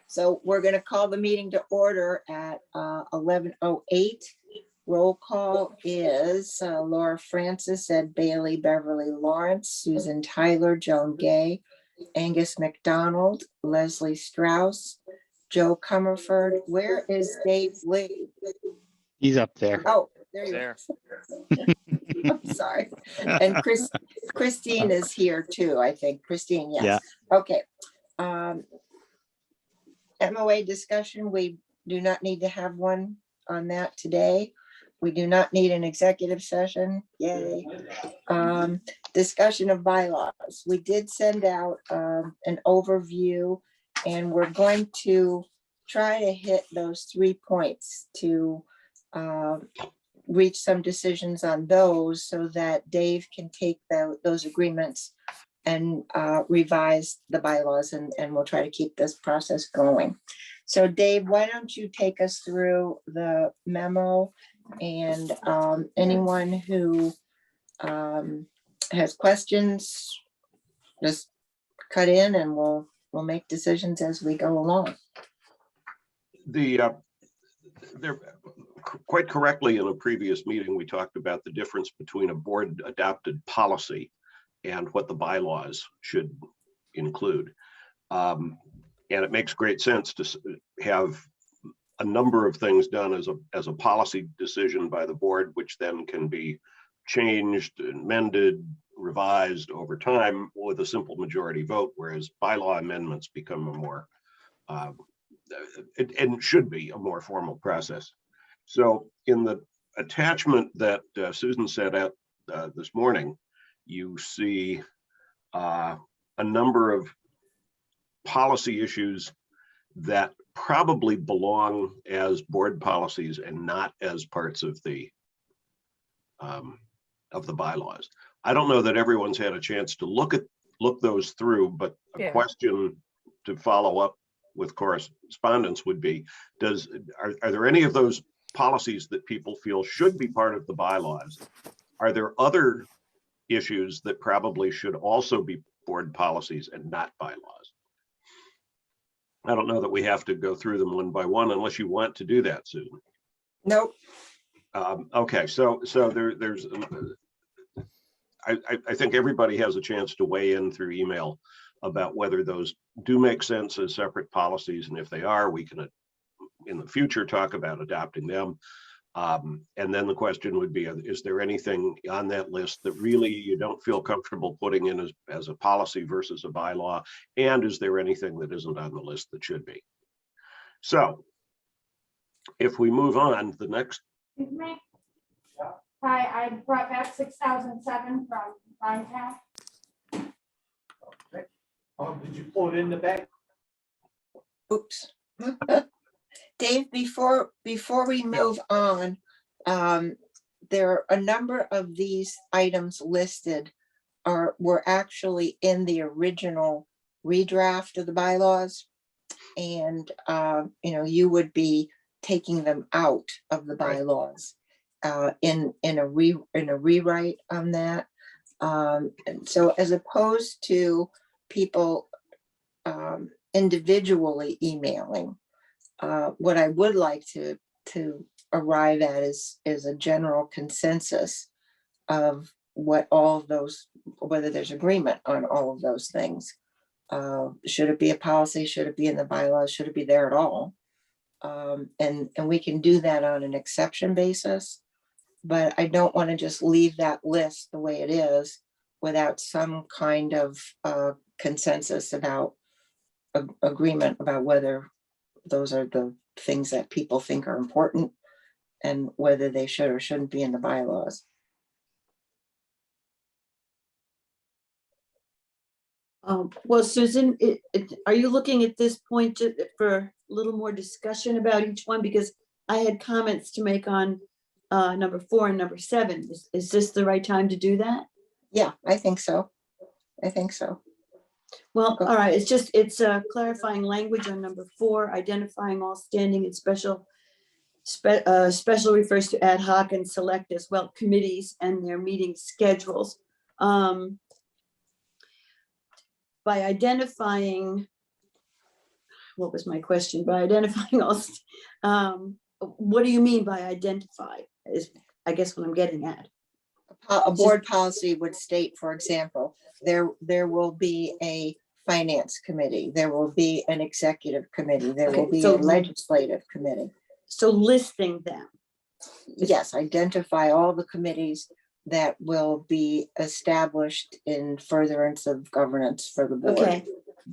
So we're going to call the meeting to order at 11:08. Roll call is Laura Francis, Ed Bailey, Beverly Lawrence, Susan Tyler, Joan Gay, Angus McDonald, Leslie Strauss, Joe Comerford. Where is Dave Lee? He's up there. Oh, there you are. I'm sorry. And Christine is here too, I think. Christine, yes. Yeah. Okay. MOA discussion, we do not need to have one on that today. We do not need an executive session. Yay. Discussion of bylaws. We did send out an overview, and we're going to try to hit those 3 points to reach some decisions on those so that Dave can take those agreements and revise the bylaws, and we'll try to keep this process going. So Dave, why don't you take us through the memo, and anyone who has questions, just cut in and we'll make decisions as we go along. There, quite correctly, in a previous meeting, we talked about the difference between a board adopted policy and what the bylaws should include. And it makes great sense to have a number of things done as a policy decision by the board, which then can be changed, amended, revised over time with a simple majority vote, whereas bylaw amendments become a more, and should be a more formal process. So in the attachment that Susan set out this morning, you see a number of policy issues that probably belong as board policies and not as parts of the bylaws. I don't know that everyone's had a chance to look those through, but a question to follow up with correspondence would be, are there any of those policies that people feel should be part of the bylaws? Are there other issues that probably should also be board policies and not bylaws? I don't know that we have to go through them one by one unless you want to do that, Susan. Nope. Okay, so there's I think everybody has a chance to weigh in through email about whether those do make sense as separate policies, and if they are, we can in the future talk about adopting them. And then the question would be, is there anything on that list that really you don't feel comfortable putting in as a policy versus a bylaw? And is there anything that isn't on the list that should be? So if we move on, the next. Hi, I brought back 6007 from Bonetown. Okay. Did you pull it in the bag? Oops. Dave, before we move on, there are a number of these items listed were actually in the original redraft of the bylaws, and you would be taking them out of the bylaws in a rewrite on that. And so, as opposed to people individually emailing, what I would like to arrive at is a general consensus of what all of those, whether there's agreement on all of those things. Should it be a policy? Should it be in the bylaws? Should it be there at all? And we can do that on an exception basis, but I don't want to just leave that list the way it is without some kind of consensus about agreement about whether those are the things that people think are important and whether they should or shouldn't be in the bylaws. Well, Susan, are you looking at this point for a little more discussion about each one? Because I had comments to make on number 4 and number 7. Is this the right time to do that? Yeah, I think so. Well, all right. It's clarifying language on number 4, identifying all standing and special refers to ad hoc and select as well committees and their meeting schedules. By identifying, what was my question? By identifying all, what do you mean by identify is, I guess what I'm getting at. A board policy would state, for example, there will be a finance committee, there will be an executive committee, there will Okay, be a so- legislative committee. So listing them. Yes, identify all the committees that will be established in furtherance of governance for the board. Okay.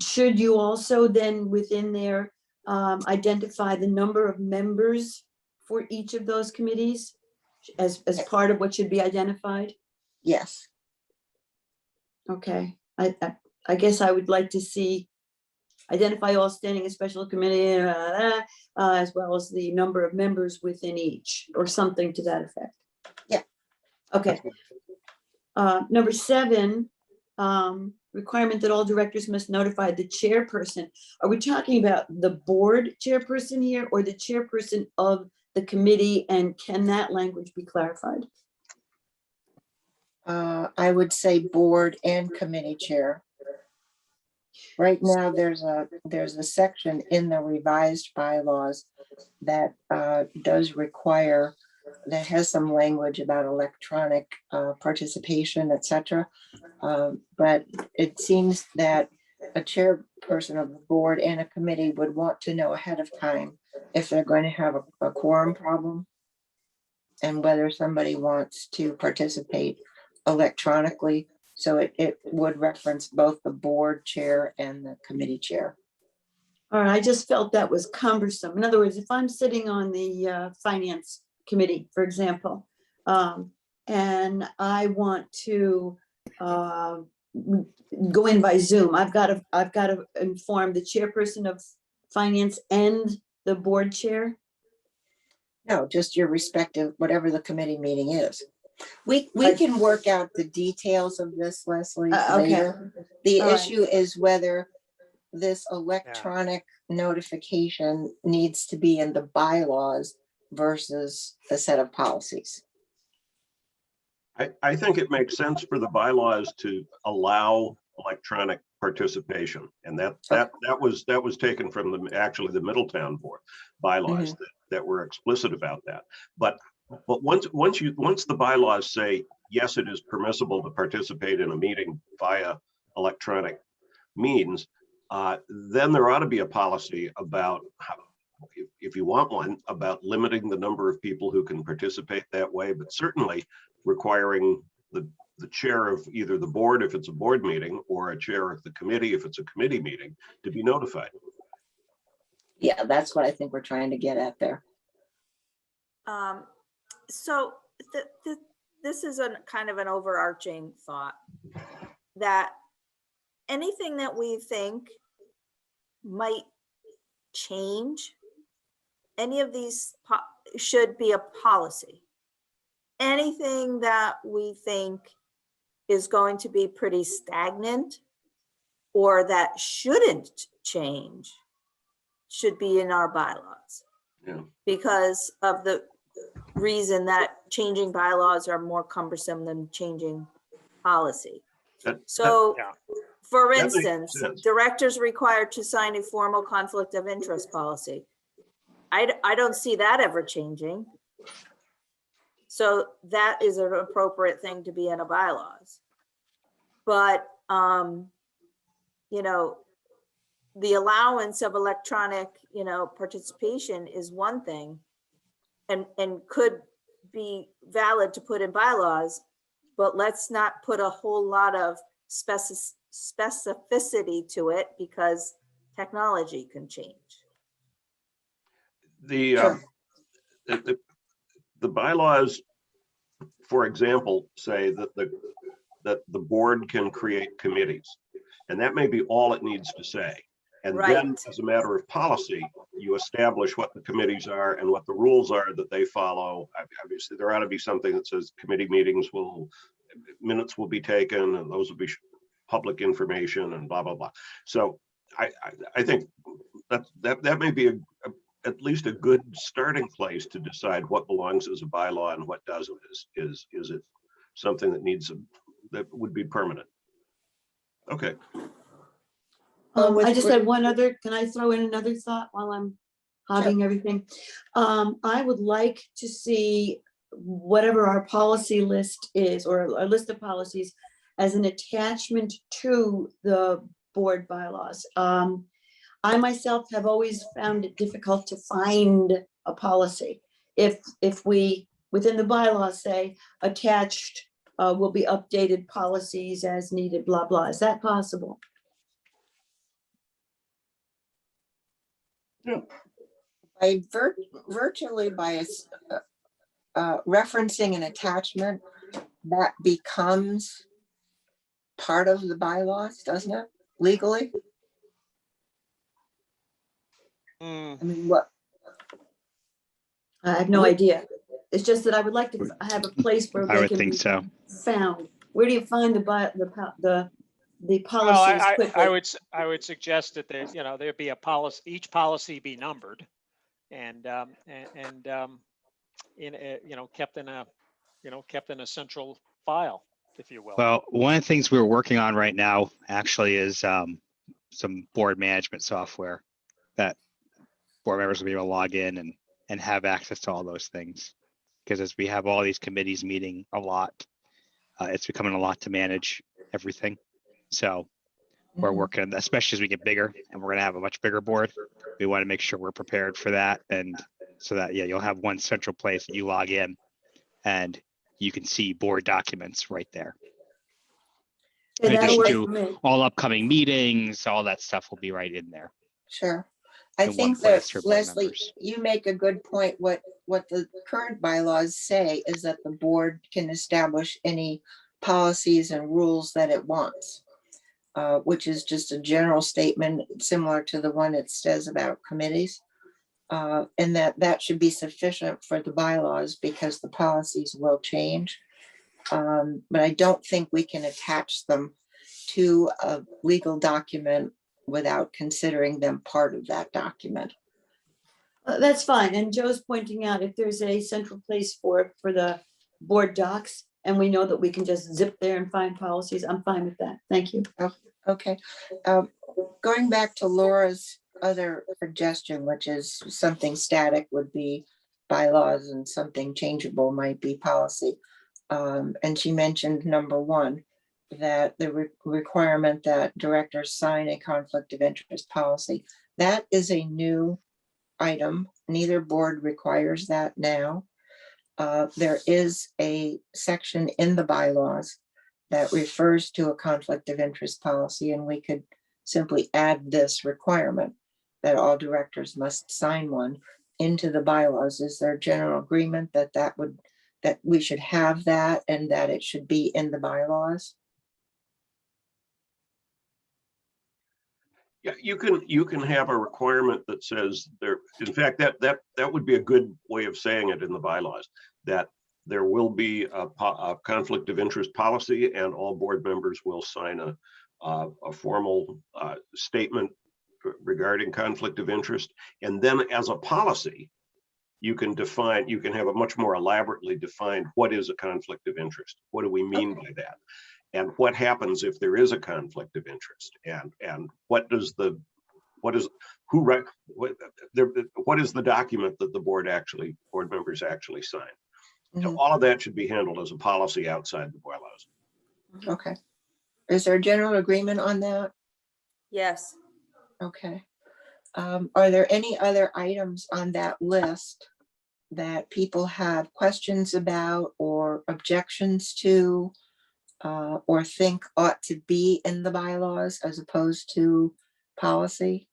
Should you also then within there identify the number of members for each of those committees as part of what should be identified? Yes, Okay, I guess I would like to see identify all standing and special committee, as well as the number of members within each, or something to that effect. Yeah. Okay. Number 7, requirement that all directors must notify the chairperson. Are we talking about the board chairperson here or the chairperson of the committee? And can that language be clarified? I would say board and committee chair. Right now, there's a section in the revised bylaws that does require, that has some language about electronic participation, etc. But it seems that a chairperson of the board and a committee would want to know ahead of time if they're going to have a quorum problem and whether somebody wants to participate electronically. So it would reference both the board chair and the committee chair. All right, I just felt that was cumbersome. In other words, if I'm sitting on the finance committee, for example, and I want to go in by Zoom, I've got to inform the chairperson of finance and the board chair. No, just your respective, whatever the committee meeting is. We can work out the details of this, Leslie, Okay. later. The All right. issue is whether this electronic notification needs to be in the bylaws versus a set of policies. I think it makes sense for the bylaws to allow electronic participation. And that was taken from actually the Middletown board bylaws that were explicit about that. But once the bylaws say, yes, it is permissible to participate in a meeting via electronic means, then there ought to be a policy about how, if you want one, about limiting the number of people who can participate that way, but certainly requiring the chair of either the board, if it's a board meeting, or a chair of the committee, if it's a committee meeting, to be notified. Yeah, that's what I think we're trying to get at there. So this is a kind of an overarching thought that anything that we think might change, any of these should be a policy. Anything that we think is going to be pretty stagnant or that shouldn't change should be in our bylaws. Yeah. Because of the reason that changing bylaws are more cumbersome than changing policy. So, for that makes instance, sense. directors required to sign a formal conflict of interest policy. I don't see that ever changing. So that is an appropriate thing to be in a bylaws. But, you know, the allowance of electronic, you know, participation is one thing and could be valid to put in bylaws, but let's not put a whole lot of specificity to it because technology can change. The bylaws, for example, say that the board can create committees, and that may be all it needs to say. And then, as a matter of policy, you establish what the committees are and what the rules are that they follow. Obviously, there ought to be something that says committee meetings minutes will be taken, and those will be public information, and blah blah blah. So I think that may be at least a good starting place to decide what belongs as a bylaw and what doesn't. Is it something that would be permanent? Okay. I just had one other, can I throw in another thought while I'm hogging everything? I would like to see whatever our policy list is, or a list of policies, as an attachment to the board bylaws. I myself have always found it difficult to find a policy. If we, within the bylaws, say, attached will be updated policies as needed, blah, blah, is that possible? By virtually by referencing an attachment, that becomes part of the bylaws, doesn't it, legally? I mean, what, I have no idea. It's just that I would like to have a place where I they would can think be so. found. Where do you find the Well, policies I quickly? would suggest that there's, there'd be a policy, each policy be numbered and kept in a central file, if you will. Well, one of the things we're working on right now actually is some board management software that board members will be able to log in and have access to all those things. Because as we have all these committees meeting a lot, it's becoming a lot to manage everything. So we're working, especially as we get bigger and we're going to have a much bigger board. We want to make sure we're prepared for that. And so that, yeah, you'll have one central place that you log in and you can see board documents right there. Yeah, In that'll addition work to for me. all upcoming meetings, all that stuff will be right in there. sure. I In one think place that, for board Leslie, members. you make a good point. What the current bylaws say is that the board can establish any policies and rules that it wants, which is just a general statement similar to the one it says about committees. And that should be sufficient for the bylaws because the policies will change. But I don't think we can attach them to a legal document without considering them part of that document. That's fine. And Joe's pointing out if there's a central place for the board docs, and we know that we can just zip there and find policies, I'm fine with that. Thank you. Okay, going back to Laura's other suggestion, which is something static would be bylaws and something changeable might be policy. And she mentioned number one, that the requirement that directors sign a conflict of interest policy. That is a new item. Neither board requires that now. There is a section in the bylaws that refers to a conflict of interest policy, and we could simply add this requirement that all directors must sign one into the bylaws. Is there general agreement that that we should have that and that it should be in the bylaws? Yeah, you can have a requirement that says there, in fact, that would be a good way of saying it in the bylaws, that there will be a conflict of interest policy and all board members will sign a formal statement regarding conflict of interest. And then as a policy, you can have a much more elaborately defined what is a conflict of interest. What do we mean by that? And what happens if there is a conflict of interest? And what is the document that the board members actually sign? So all of that should be handled as a policy outside the bylaws. Okay. Is there general agreement on that? Yes. Okay. Are there any other items on that list that people have questions about or objections to, or think ought to be in the bylaws as opposed to policy?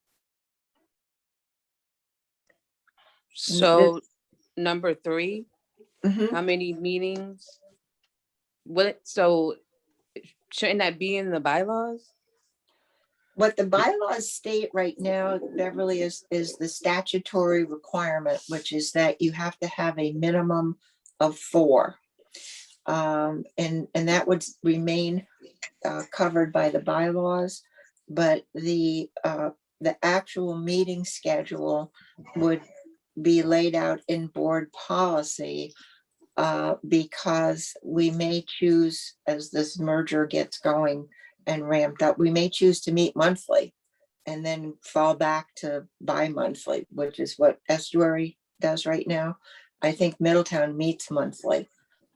So number 3, Mhm. how many meetings? So shouldn't that be in the bylaws? What the bylaws state right now, Beverly, is the statutory requirement, which is that you have to have a minimum of 4. And that would remain covered by the bylaws, but the actual meeting schedule would be laid out in board policy, because we may choose, as this merger gets going and ramped up, we may choose to meet monthly and then fall back to bi-monthly, which is what Estuary does right now. I think Middletown meets monthly.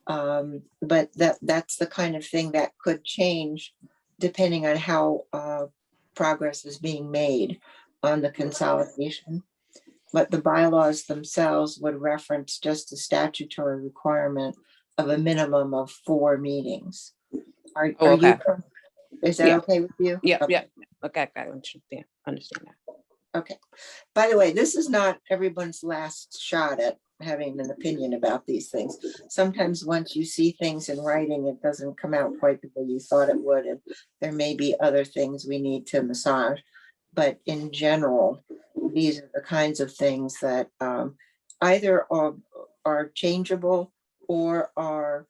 But that's the kind of thing that could change depending on how progress is being made on the consolidation. But the bylaws themselves would reference just a statutory requirement of a minimum of 4 meetings. Are Oh, you, okay. is that Yeah. okay with you? Yeah, Okay. yeah. Okay, I understand that. Okay. By the way, this is not everyone's last shot at having an opinion about these things. Sometimes once you see things in writing, it doesn't come out quite the way you thought it would. And there may be other things we need to massage. But in general, these are the kinds of things that either are changeable or are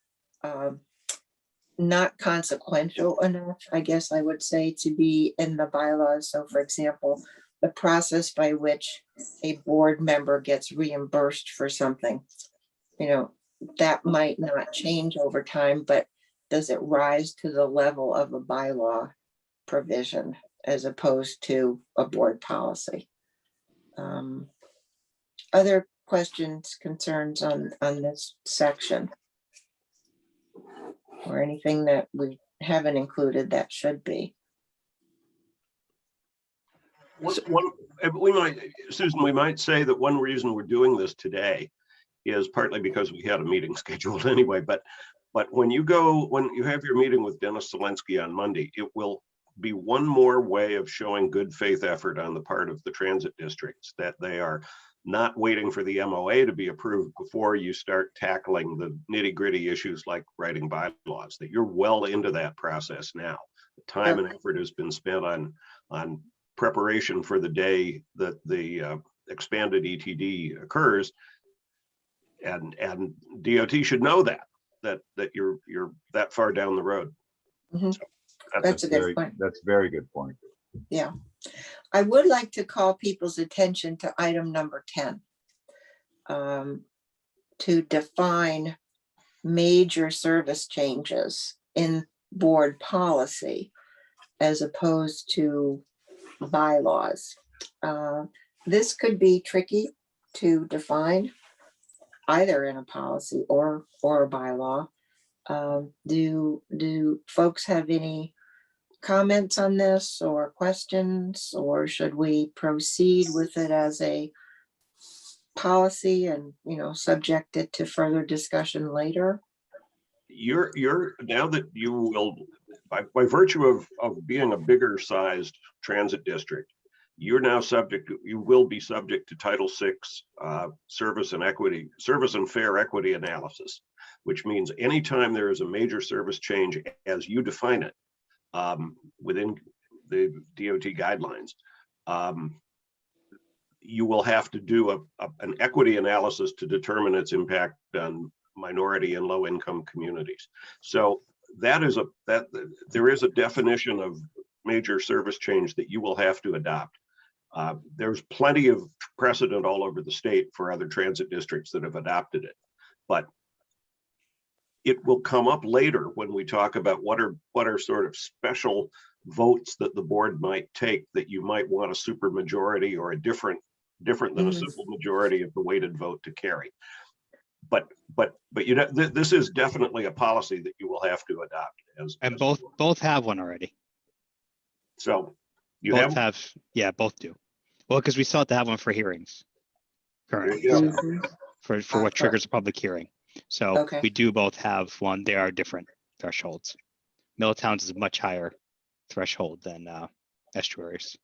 not consequential enough, I guess I would say, to be in the bylaws. So for example, the process by which a board member gets reimbursed for something, that might not change over time, but does it rise to the level of a bylaw provision as opposed to a board policy? Other questions, concerns on this section? Or anything that we haven't included that should be? Susan, we might say that one reason we're doing this today is partly because we had a meeting scheduled anyway, but when you have your meeting with Dennis Zelensky on Monday, it will be one more way of showing good faith effort on the part of the transit districts, that they are not waiting for the MOA to be approved before you start tackling the nitty-gritty issues like writing bylaws, that you're well into that process now. The time and effort has been spent on preparation for the day that the expanded ETD occurs, and DOT should know that you're that far down the road. Mhm. So That's a good point. That's a very good point. Yeah. I would like to call people's attention to item number 10. To define major service changes in board policy as opposed to bylaws. This could be tricky to define either in a policy or a bylaw. Do folks have any comments on this or questions, or should we proceed with it as a policy and, subject it to further discussion later? You're now that you will, by virtue of being a bigger sized transit district, you will be subject to Title VI service and fair equity analysis, which means anytime there is a major service change as you define it within the DOT guidelines, you will have to do an equity analysis to determine its impact on minority and low income communities. So there is a definition of major service change that you will have to adopt. There's plenty of precedent all over the state for other transit districts that have adopted it, but it will come up later when we talk about what are sort of special votes that the board might take that you might want a super majority or a different than a simple majority of the weighted vote to carry. But this is definitely a policy that you will have to adopt. And both have one already. So you both have, yeah, both do. Well, because we still have to have one for hearings currently, so, for what triggers a public hearing. So Okay. we do both have one. They are different thresholds. Middletown's is a much higher threshold than Estuary's.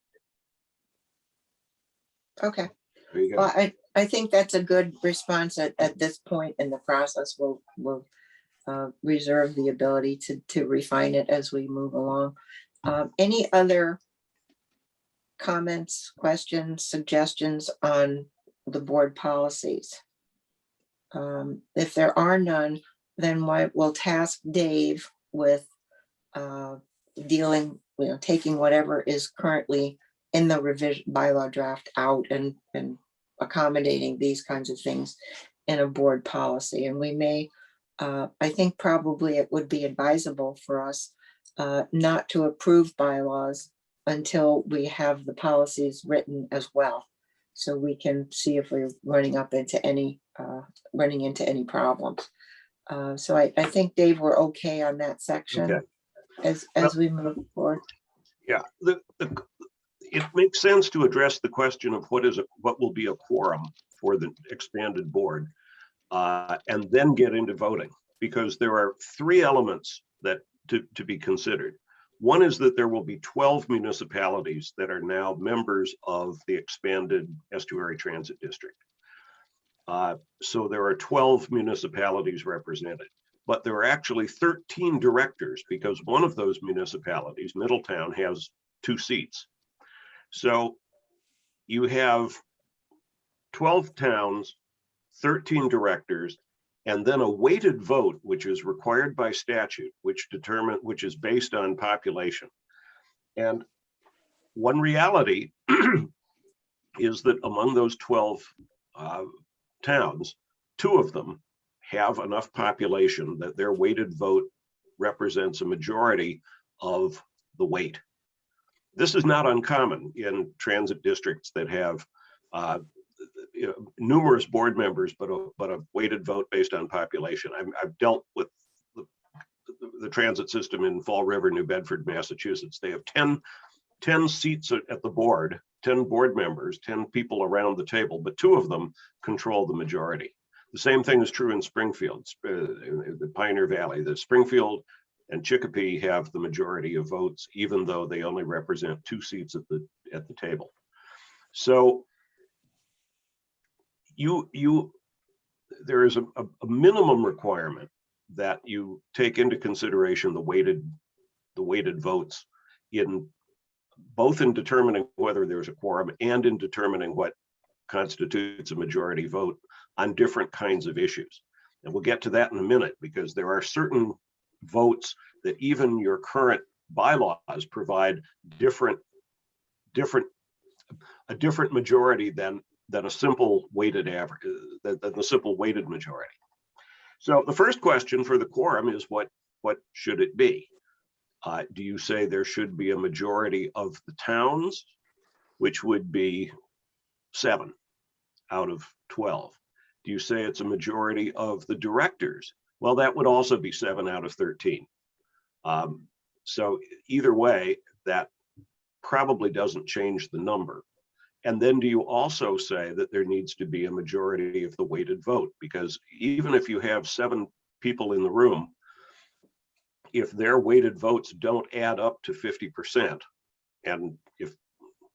Okay. There you go. Well, I think that's a good response at this point in the process. We'll reserve the ability to refine it as we move along. Any other comments, questions, suggestions on the board policies? If there are none, then we'll task Dave with dealing, taking whatever is currently in the revision bylaw draft out and accommodating these kinds of things in a board policy. And we may, I think probably it would be advisable for us not to approve bylaws until we have the policies written as well. So we can see if we're running into any problems. So I think, Dave, we're okay on that section Okay. as we move forward. Yeah, it makes sense to address the question of what will be a quorum for the expanded board, and then get into voting, because there are three elements that to be considered. One is that there will be 12 municipalities that are now members of the expanded estuary transit district. So there are 12 municipalities represented, but there are actually 13 directors, because one of those municipalities, Middletown, has 2 seats. So you have 12 towns, 13 directors, and then a weighted vote, which is required by statute, which is based on population. And one reality is that among those 12 towns, 2 of them have enough population that their weighted vote represents a majority of the weight. This is not uncommon in transit districts that have numerous board members, but a weighted vote based on population. I've dealt with the transit system in Fall River, New Bedford, Massachusetts. They have 10 seats at the board, 10 board members, 10 people around the table, but 2 of them control the majority. The same thing is true in Springfield, in the Pioneer Valley. The Springfield and Chicopee have the majority of votes, even though they only represent 2 seats at the table. So there is a minimum requirement that you take into consideration the weighted votes in both in determining whether there's a quorum and in determining what constitutes a majority vote on different kinds of issues. And we'll get to that in a minute, because there are certain votes that even your current bylaws provide a different majority than a simple weighted average, than the simple weighted majority. So the first question for the quorum is what should it be? Do you say there should be a majority of the towns, which would be 7 out of 12? Do you say it's a majority of the directors? Well, that would also be 7 out of 13. So either way, that probably doesn't change the number. And then do you also say that there needs to be a majority of the weighted vote? Because even if you have 7 people in the room, if their weighted votes don't add up to 50%, and if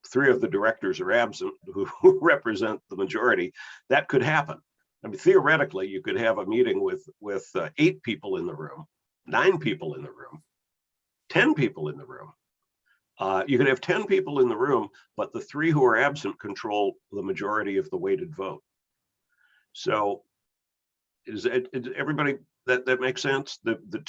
3 of the directors are absent who represent the majority, that could happen. I mean, theoretically, you could have a meeting with 8 people in the room, 9 people in the room, 10 people in the room. You could have 10 people in the room, but the 3 who are absent control the majority of the weighted vote. So is everybody, that makes sense? The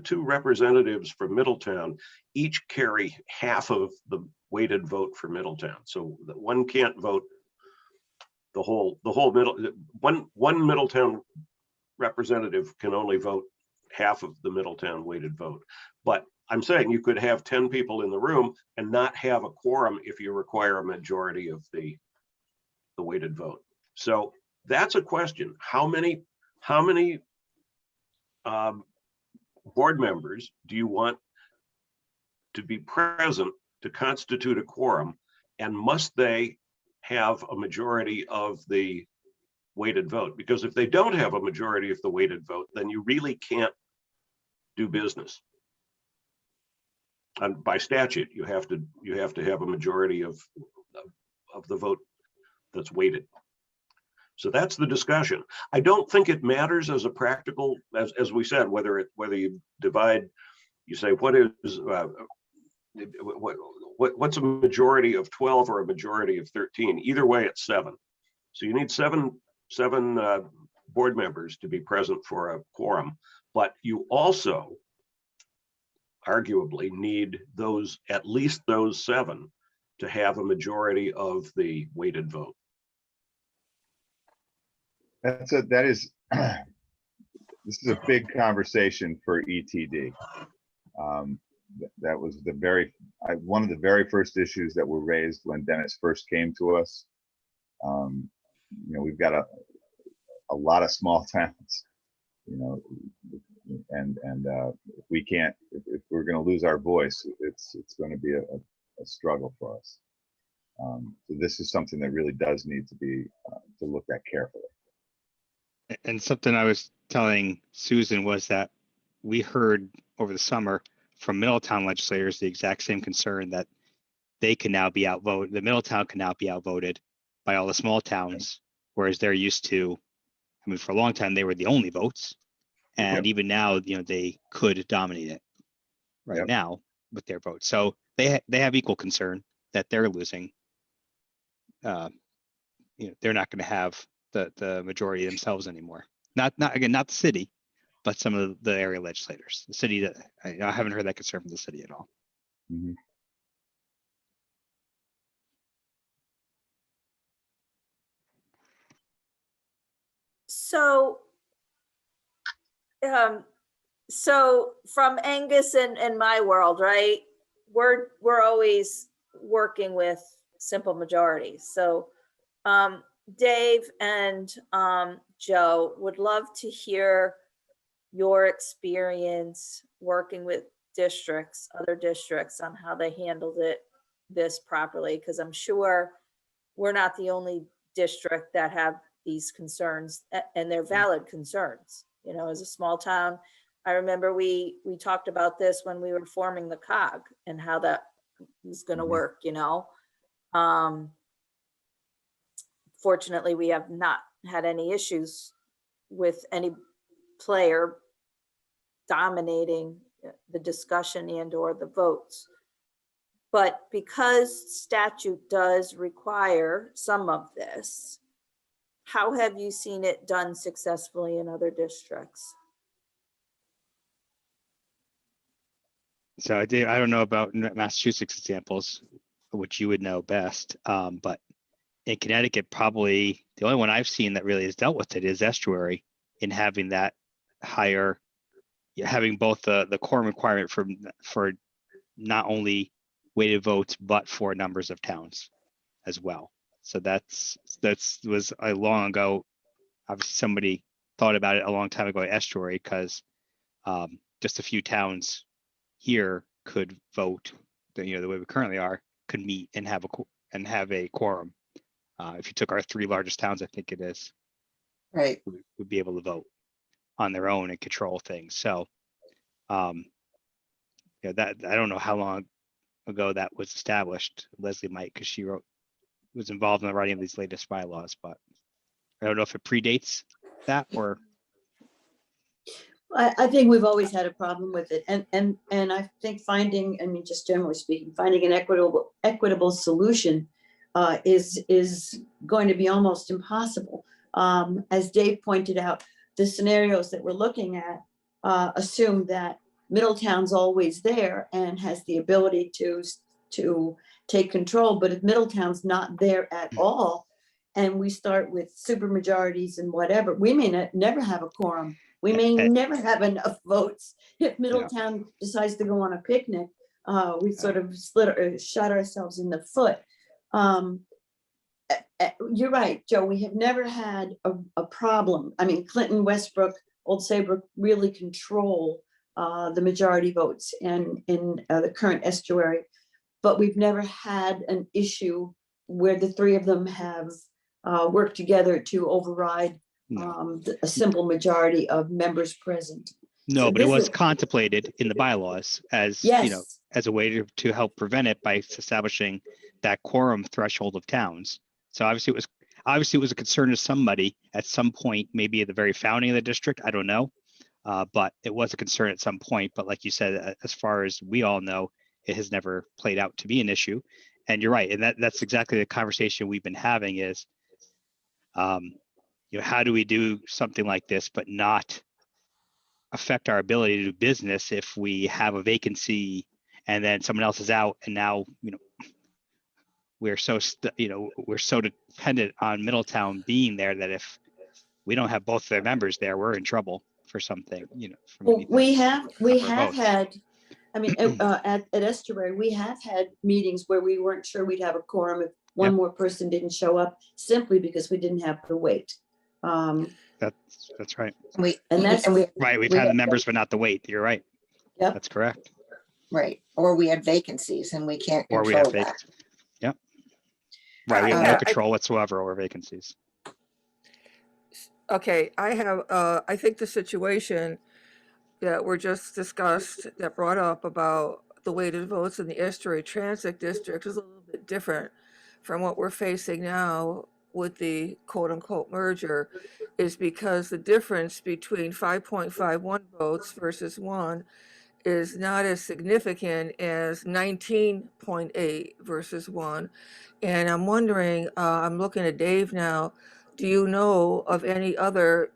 two representatives from Middletown each carry half of the weighted vote for Middletown. So one can't vote the whole one Middletown representative can only vote half of the Middletown weighted vote. But I'm saying you could have 10 people in the room and not have a quorum if you require a majority of the weighted vote. So that's a question. How many board members do you want to be present to constitute a quorum, and must they have a majority of the weighted vote? Because if they don't have a majority of the weighted vote, then you really can't do business. And by statute, you have to have a majority of the vote that's weighted. So that's the discussion. I don't think it matters as a practical, as we said, whether you divide, you say what's a majority of 12 or a majority of 13. Either way, it's 7. So you need seven board members to be present for a quorum, but you also arguably need at least those 7 to have a majority of the weighted vote. This is a big conversation for ETD. that was one of the very first issues that were raised when Dennis first came to us. We've got a lot of small towns, and if we can't, if we're going to lose our voice, it's going to be a struggle for us. So this is something that really does need to be to look at carefully. And something I was telling Susan was that we heard over the summer from Middletown legislators the exact same concern that they can now be outvoted. The Middletown can now be outvoted by all the small towns, whereas they're used to, I mean, for a long time, they were the only votes. And even now, they could dominate it right now with their votes. So they have equal concern that they're losing. They're not going to have the majority themselves anymore. Not the city, but some of the area legislators. The city, that I haven't heard that concern from the city at all. Mm-hmm. So from Angus and my world, right? We're always working with simple majorities. So Dave and Joe, would love to hear your experience working with other districts on how they handled this properly, because I'm sure we're not the only district that have these concerns, and they're valid concerns. As a small town, I remember we talked about this when we were forming the COG and how that was going to work. Fortunately, we have not had any issues with any player dominating the discussion and/or the votes. But because statute does require some of this, how have you seen it done successfully in other districts? So I don't know about Massachusetts examples, which you would know best. But in Connecticut, probably the only one I've seen that really has dealt with it is Estuary, in having that higher, having both the quorum requirement for not only weighted votes, but for numbers of towns as well. So that was a long ago. Obviously, somebody thought about it a long time ago at Estuary, because just a few towns here could vote. The way we currently are, could meet and have a quorum. If you took our 3 largest towns, I think it is, Right. would be able to vote on their own and control things. So, that I don't know how long ago that was established. Leslie might, because she was involved in the writing of these latest bylaws, but I don't know if it predates that or. I think we've always had a problem with it, and I think just generally speaking, finding an equitable solution is going to be almost impossible. As Dave pointed out, the scenarios that we're looking at assume that Middletown's always there and has the ability to take control. But if Middletown's not there at all, and we start with supermajorities and whatever, we may never have a quorum. We may never have enough votes. If Middletown decides to go on a picnic, we sort of shot ourselves in the foot. You're right, Joe. We have never had a problem. I mean, Clinton, Westbrook, Old Saybrook really control the majority votes in the current estuary, but we've never had an issue where the 3 of them have worked together to override a simple majority of members present. No, but it was contemplated in the bylaws as, as a way to help prevent it by establishing that quorum threshold of towns. So obviously it was a concern to somebody at some point, maybe at the very founding of the district. I don't know. But it was a concern at some point. But like you said, as far as we all know, it has never played out to be an issue. And you're right. And that's exactly the conversation we've been having is, how do we do something like this, but not affect our ability to do business if we have a vacancy and then someone else is out, and now, we're so dependent on Middletown being there that if we don't have both their members there, we're in trouble for something, Well, we have had I mean, at Estuary, we have had meetings where we weren't sure we'd have a quorum if one Yep. more person didn't show up, simply because we didn't have the weight. That's right. And that's, Right, we've We had had- members, but not the weight. You're right. Yep. That's correct. Right, or we had vacancies and we can't Or we control have that. vacancies. Yep. Right, we have Yeah, no I- control whatsoever over vacancies. Okay, I think the situation that were just discussed, that brought up about the weighted votes in the Estuary Transit District is a little bit different from what we're facing now with the quote-unquote merger, is because the difference between 5.51 votes versus 1 is not as significant as 19.8 versus 1. And I'm wondering, I'm looking at Dave now, do you know of any other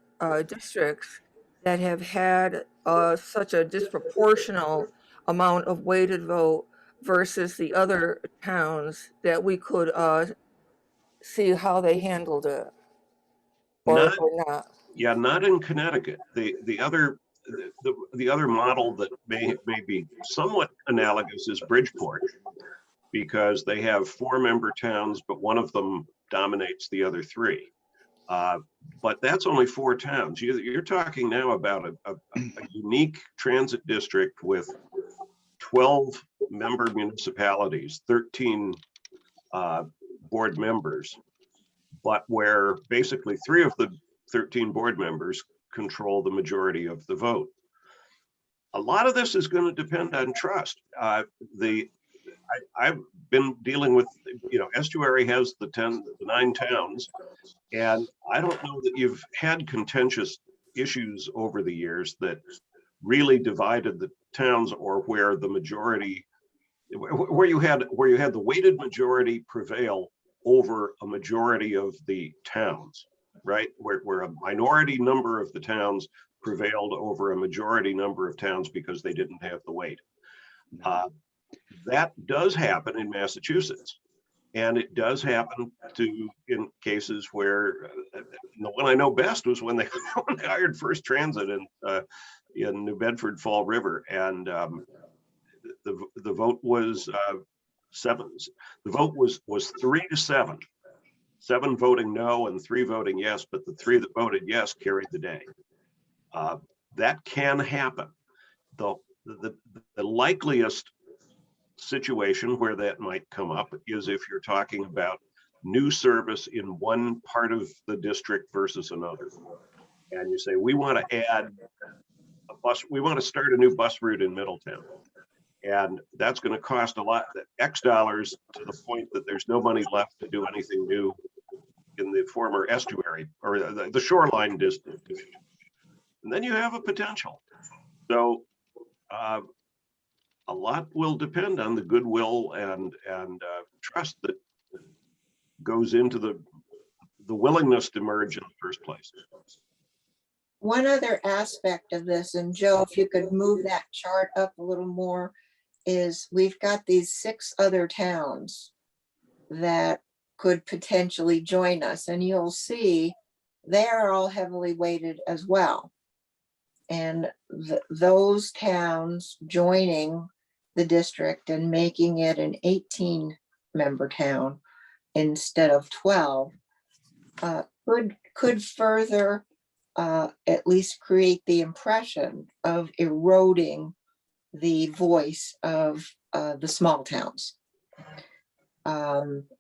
districts that have had such a disproportional amount of weighted vote versus the other towns that we could see how they handled it? Not, Or not? yeah, not in Connecticut. The other model that may be somewhat analogous is Bridgeport, because they have 4-member towns, but one of them dominates the other 3. But that's only 4 towns. You're talking now about a unique transit district with 12 member municipalities, 13 board members, but where basically 3 of the 13 board members control the majority of the vote. A lot of this is going to depend on trust. I've been dealing with, Estuary has the 9 towns, and I don't know that you've had contentious issues over the years that really divided the towns, or where the majority, where you had the weighted majority prevail over a majority of the towns, right? Where a minority number of the towns prevailed over a majority number of towns because they didn't have the weight. That does happen in Massachusetts, and it does happen in cases where the one I know best was when they hired First Transit in New Bedford Fall River, and the vote was 7. The vote was 3-7. 7 voting no and 3 voting yes, but the 3 that voted yes carried the day. That can happen. The likeliest situation where that might come up is if you're talking about new service in one part of the district versus another. And you say, we want to add a bus, we want to start a new bus route in Middletown. And that's going to cost a lot, X dollars, to the point that there's no money left to do anything new in the former estuary or the shoreline district. And then you have a potential. So a lot will depend on the goodwill and trust that goes into the willingness to merge in the first place. One other aspect of this, and Joe, if you could move that chart up a little more, is we've got these 6 other towns that could potentially join us, and you'll see they are all heavily weighted as well. And those towns joining the district and making it an 18-member town instead of 12 could further at least create the impression of eroding the voice of the small towns.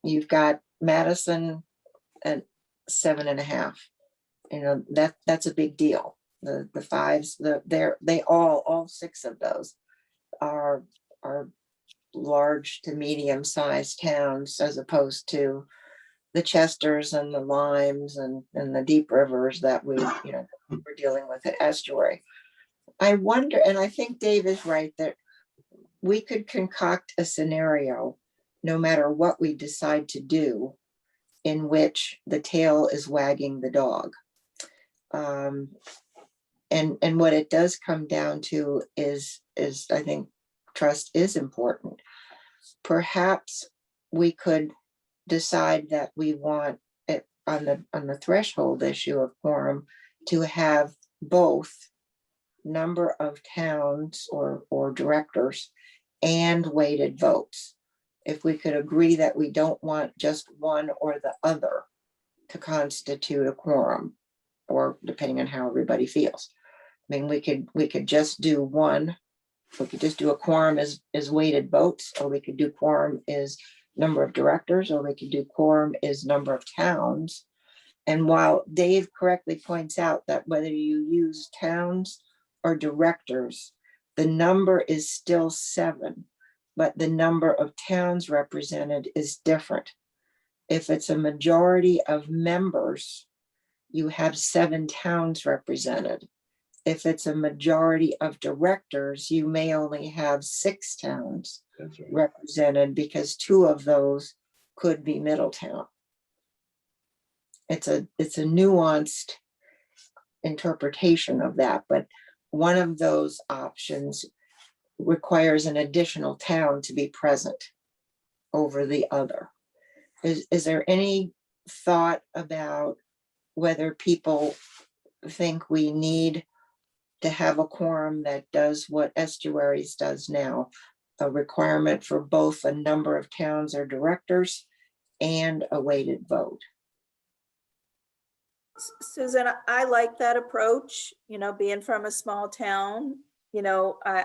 You've got Madison at 7.5. That's a big deal. The 5s, they all 6 of those are large to medium-sized towns, as opposed to the Chesters and the Limes and the Deep Rivers that we're dealing with at Estuary. I wonder, and I think Dave is right, that we could concoct a scenario, no matter what we decide to do, in which the tail is wagging the dog. And what it does come down to is I think trust is important. Perhaps we could decide that we want it on the threshold issue of quorum to have both number of towns or directors and weighted votes. If we could agree that we don't want just one or the other to constitute a quorum, or depending on how everybody feels. I mean, we could just do one. We could just do a quorum as weighted votes, or we could do quorum is number of directors, or we could do quorum is number of towns. And while Dave correctly points out that whether you use towns or directors, the number is still 7, but the number of towns represented is different. If it's a majority of members, you have 7 towns represented. If it's a majority of directors, you may only have 6 towns That's right. represented, because 2 of those could be Middletown. It's a nuanced interpretation of that, but one of those options requires an additional town to be present over the other. Is there any thought about whether people think we need to have a quorum that does what estuaries does now, a requirement for both a number of towns or directors and a weighted vote? Susan, I like that approach, being from a small town, I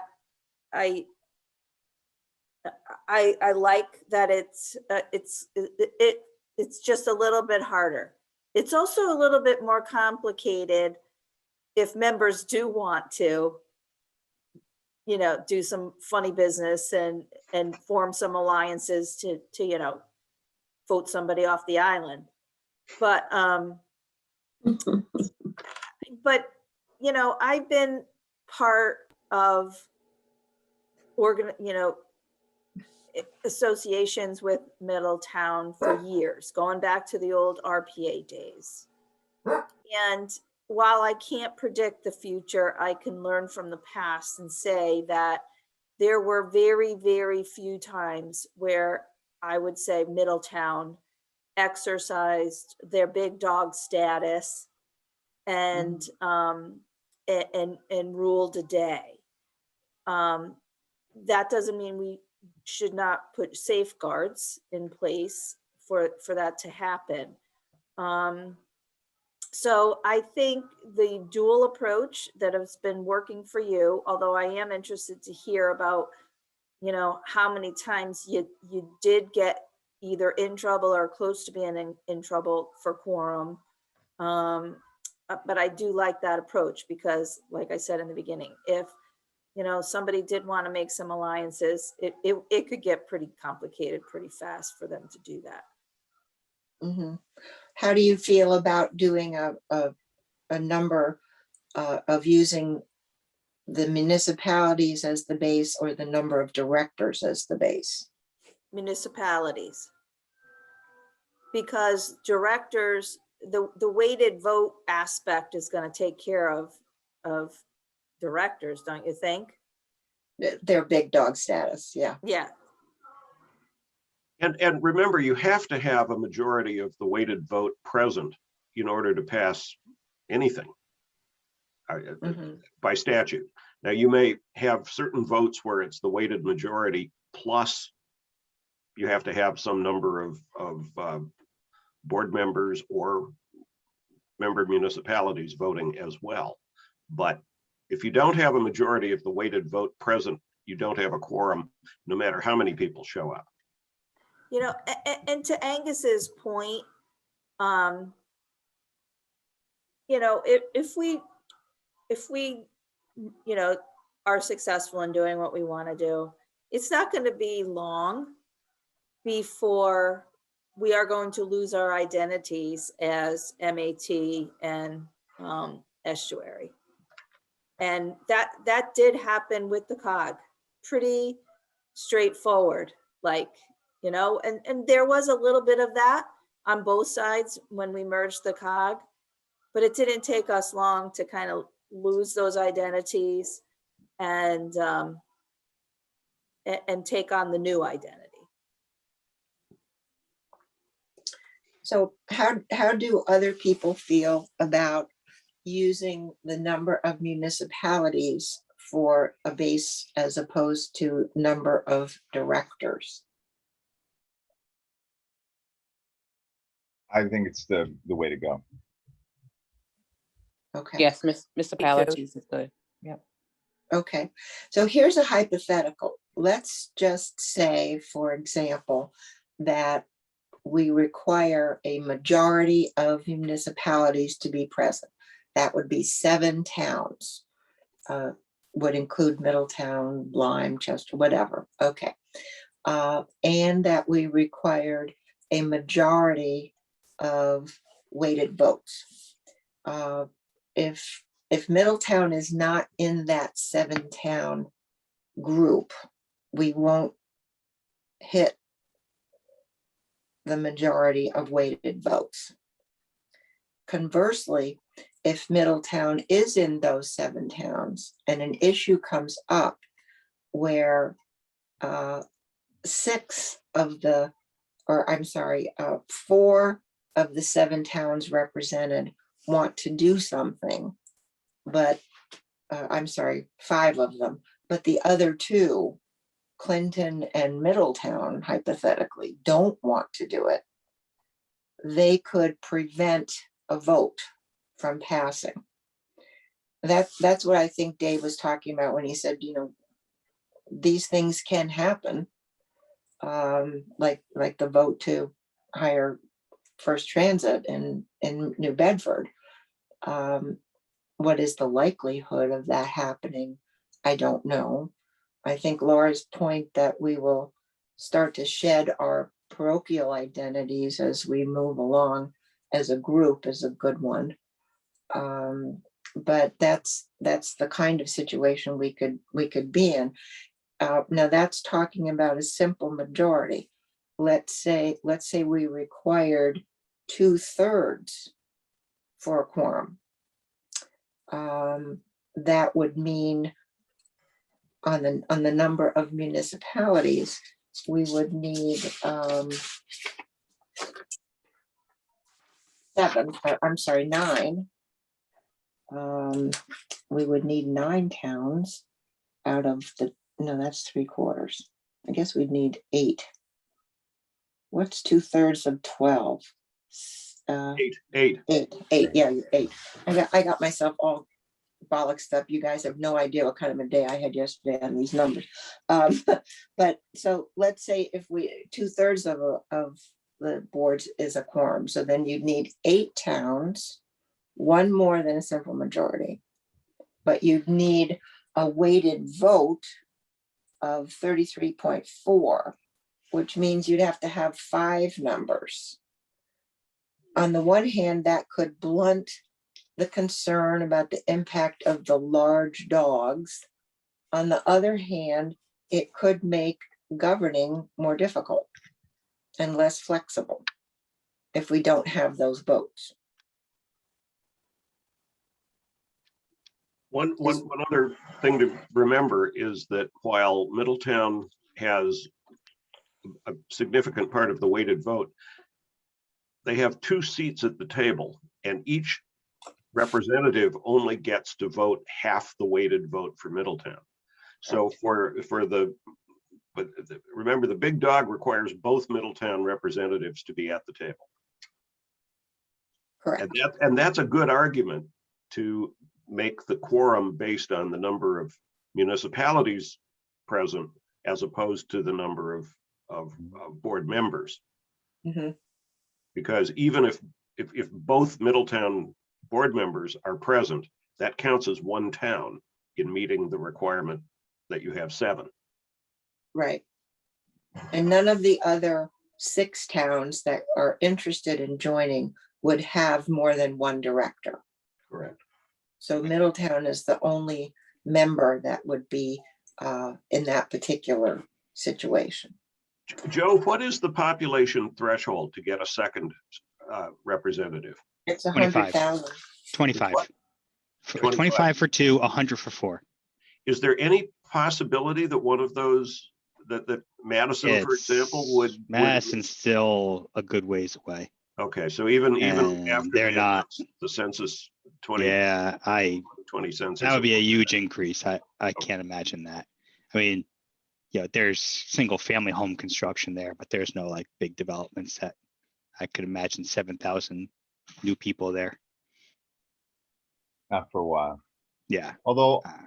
like that it's just a little bit harder. It's also a little bit more complicated if members do want to, do some funny business and form some alliances to vote somebody off the island. But I've been part of associations with Middletown for years, going back to the old RPA days. And while I can't predict the future, I can learn from the past and say that there were very, very few times where I would say Middletown exercised their big dog status and ruled a day. That doesn't mean we should not put safeguards in place for that to happen. So I think the dual approach that has been working for you, although I am interested to hear about, how many times you did get either in trouble or close to being in trouble for quorum. But I do like that approach because, like I said in the beginning, if somebody did want to make some alliances, it could get pretty complicated pretty fast for them to do that. Mm-hmm. How do you feel about doing a number of using the municipalities as the base, or the number of directors as the base? Municipalities. Because directors, the weighted vote aspect is going to take care of directors, don't you think? Their big dog status, yeah. Yeah. And remember, you have to have a majority of the weighted vote present in order to pass anything by statute. Now, you may have certain votes where it's the weighted majority plus you have to have some number of board members or member municipalities voting as well. But if you don't have a majority of the weighted vote present, you don't have a quorum, no matter how many people show up. And to Angus's point, if we are successful in doing what we want to do, it's not going to be long before we are going to lose our identities as MAT and estuary. And that did happen with the COG, pretty straightforward, and there was a little bit of that on both sides when we merged the COG, but it didn't take us long to kind of lose those identities and take on the new identity. So how do other people feel about using the number of municipalities for a base as opposed to number of directors? I think it's the way to go. Okay. Yes, municipalities is good. Okay, so here's a hypothetical. Let's just say, for example, that we require a majority of municipalities to be present. That would be 7 towns. Would include Middletown, Lyme, Chester, whatever. Okay. And that we required a majority of weighted votes. If Middletown is not in that 7-town group, we won't hit the majority of weighted votes. Conversely, if Middletown is in those 7 towns and an issue comes up where 6 of the, or I'm sorry, 4 of the 7 towns represented want to do something, but I'm sorry, 5 of them, but the other 2, Clinton and Middletown, hypothetically, don't want to do it, they could prevent a vote from passing. That's what I think Dave was talking about when he said, you know, these things can happen, like the vote to hire First Transit in New Bedford. What is the likelihood of that happening? I don't know. I think Laura's point that we will start to shed our parochial identities as we move along as a group is a good one. But that's the kind of situation we could be in. Now that's talking about a simple majority. Let's say we required 2/3 for a quorum. That would mean on the number of municipalities, we would need 9. We would need 9 towns out of the, no, that's 3/4. I guess we'd need 8. What's 2/3 of 12? 8. 8, yeah, 8. I got myself all bollocks up. You guys have no idea what kind of a day I had yesterday on these numbers. But so let's say if we 2/3 of the boards is a quorum, so then you'd need 8 towns, 1 more than a simple majority, but you'd need a weighted vote of 33.4, which means you'd have to have 5 numbers. On the one hand, that could blunt the concern about the impact of the large dogs. On the other hand, it could make governing more difficult and less flexible if we don't have those votes. One other thing to remember is that while Middletown has a significant part of the weighted vote, they have 2 seats at the table, and each representative only gets to vote half the weighted vote for Middletown. So remember, the big dog requires both Middletown representatives to be at the table. Correct. And that's a good argument to make the quorum based on the number of municipalities present as opposed to the number of board members. Mm-hmm. Because even if both Middletown board members are present, that counts as 1 town in meeting the requirement that you have 7. Right. And none of the other 6 towns that are interested in joining would have more than 1 director. Correct. So Middletown is the only member that would be in that particular situation. Joe, what is the population threshold to get a second representative? It's 25. 100,000. 25. What? 25 for 2, 100 for 4. Is there any possibility that one of those, that Madison, for example, would? Madison's still a good ways away. Okay, so even And after they're not. the census 20, Yeah, 20 cents. or that would be a something. huge increase. I can't imagine that. I mean, there's single family home construction there, but there's no like big developments that I could imagine 7,000 new people there. Not for a while. Yeah. Although Uh,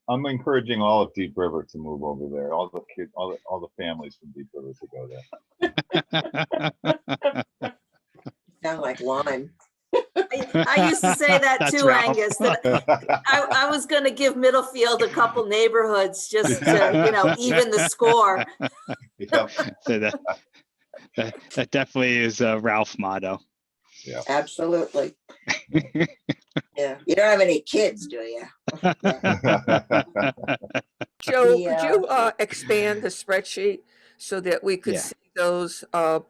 I'm encouraging all of Deep River to move over there. All the kids, all the families from Deep River to go there. Sound like Lyme. I used to say that That's too, Ralph. Angus, that I was gonna give Middlefield a couple neighborhoods just to, even the score. Yep. So that definitely is a Ralph motto. Yeah. Absolutely. Yeah. You don't have any kids, do you? Joe, The, could you expand the spreadsheet so that we could Yeah. see those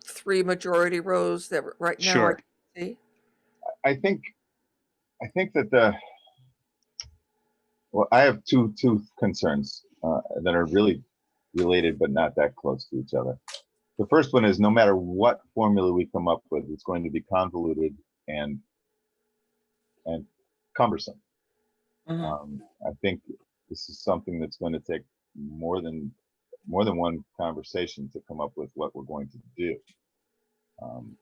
3 majority rows that right now Sure. I see? I think that I have two concerns that are really related but not that close to each other. The first one is no matter what formula we come up with, it's going to be convoluted and cumbersome. Mhm. I think this is something that's going to take more than one conversation to come up with what we're going to do.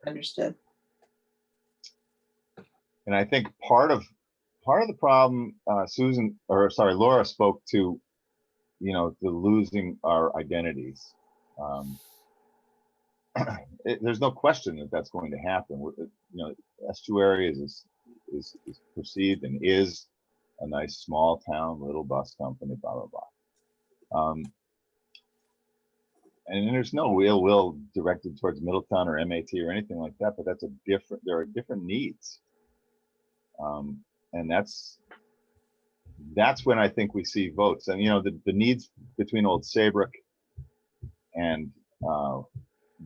Understood. And I think part of the problem, Laura spoke to, the losing our identities. There's no question that that's going to happen. Estuary is perceived and is a nice small town, little bus company, blah, blah, blah. And there's no ill will directed towards Middletown or MAT or anything like that, but there are different needs. And that's when I think we see votes. And, the needs between Old Saybrook and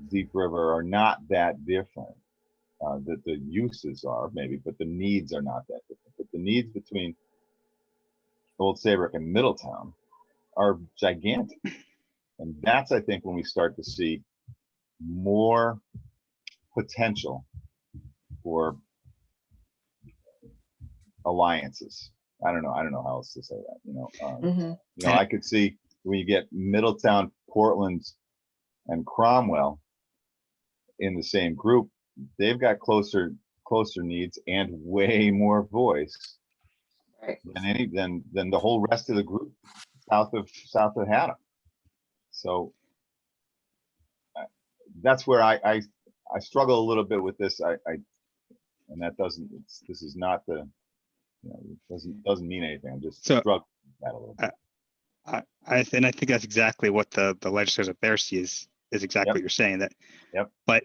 Deep River are not that different. The uses are maybe, but the needs are not that different. But the needs between Old Saybrook and Middletown are gigantic. And that's, I think, when we start to see more potential for alliances. I don't know how else to say that. Mhm. I could see when you get Middletown, Portland, and Cromwell in the same group, they've got closer needs and way more voice Right. than the whole rest of the group south of Haddam. So that's where I struggle a little bit with this. And that this is not the, it doesn't mean anything. I'm just struggling with that a little bit. I think that's exactly what the legislators up there see is exactly what you're saying. That. Yep. But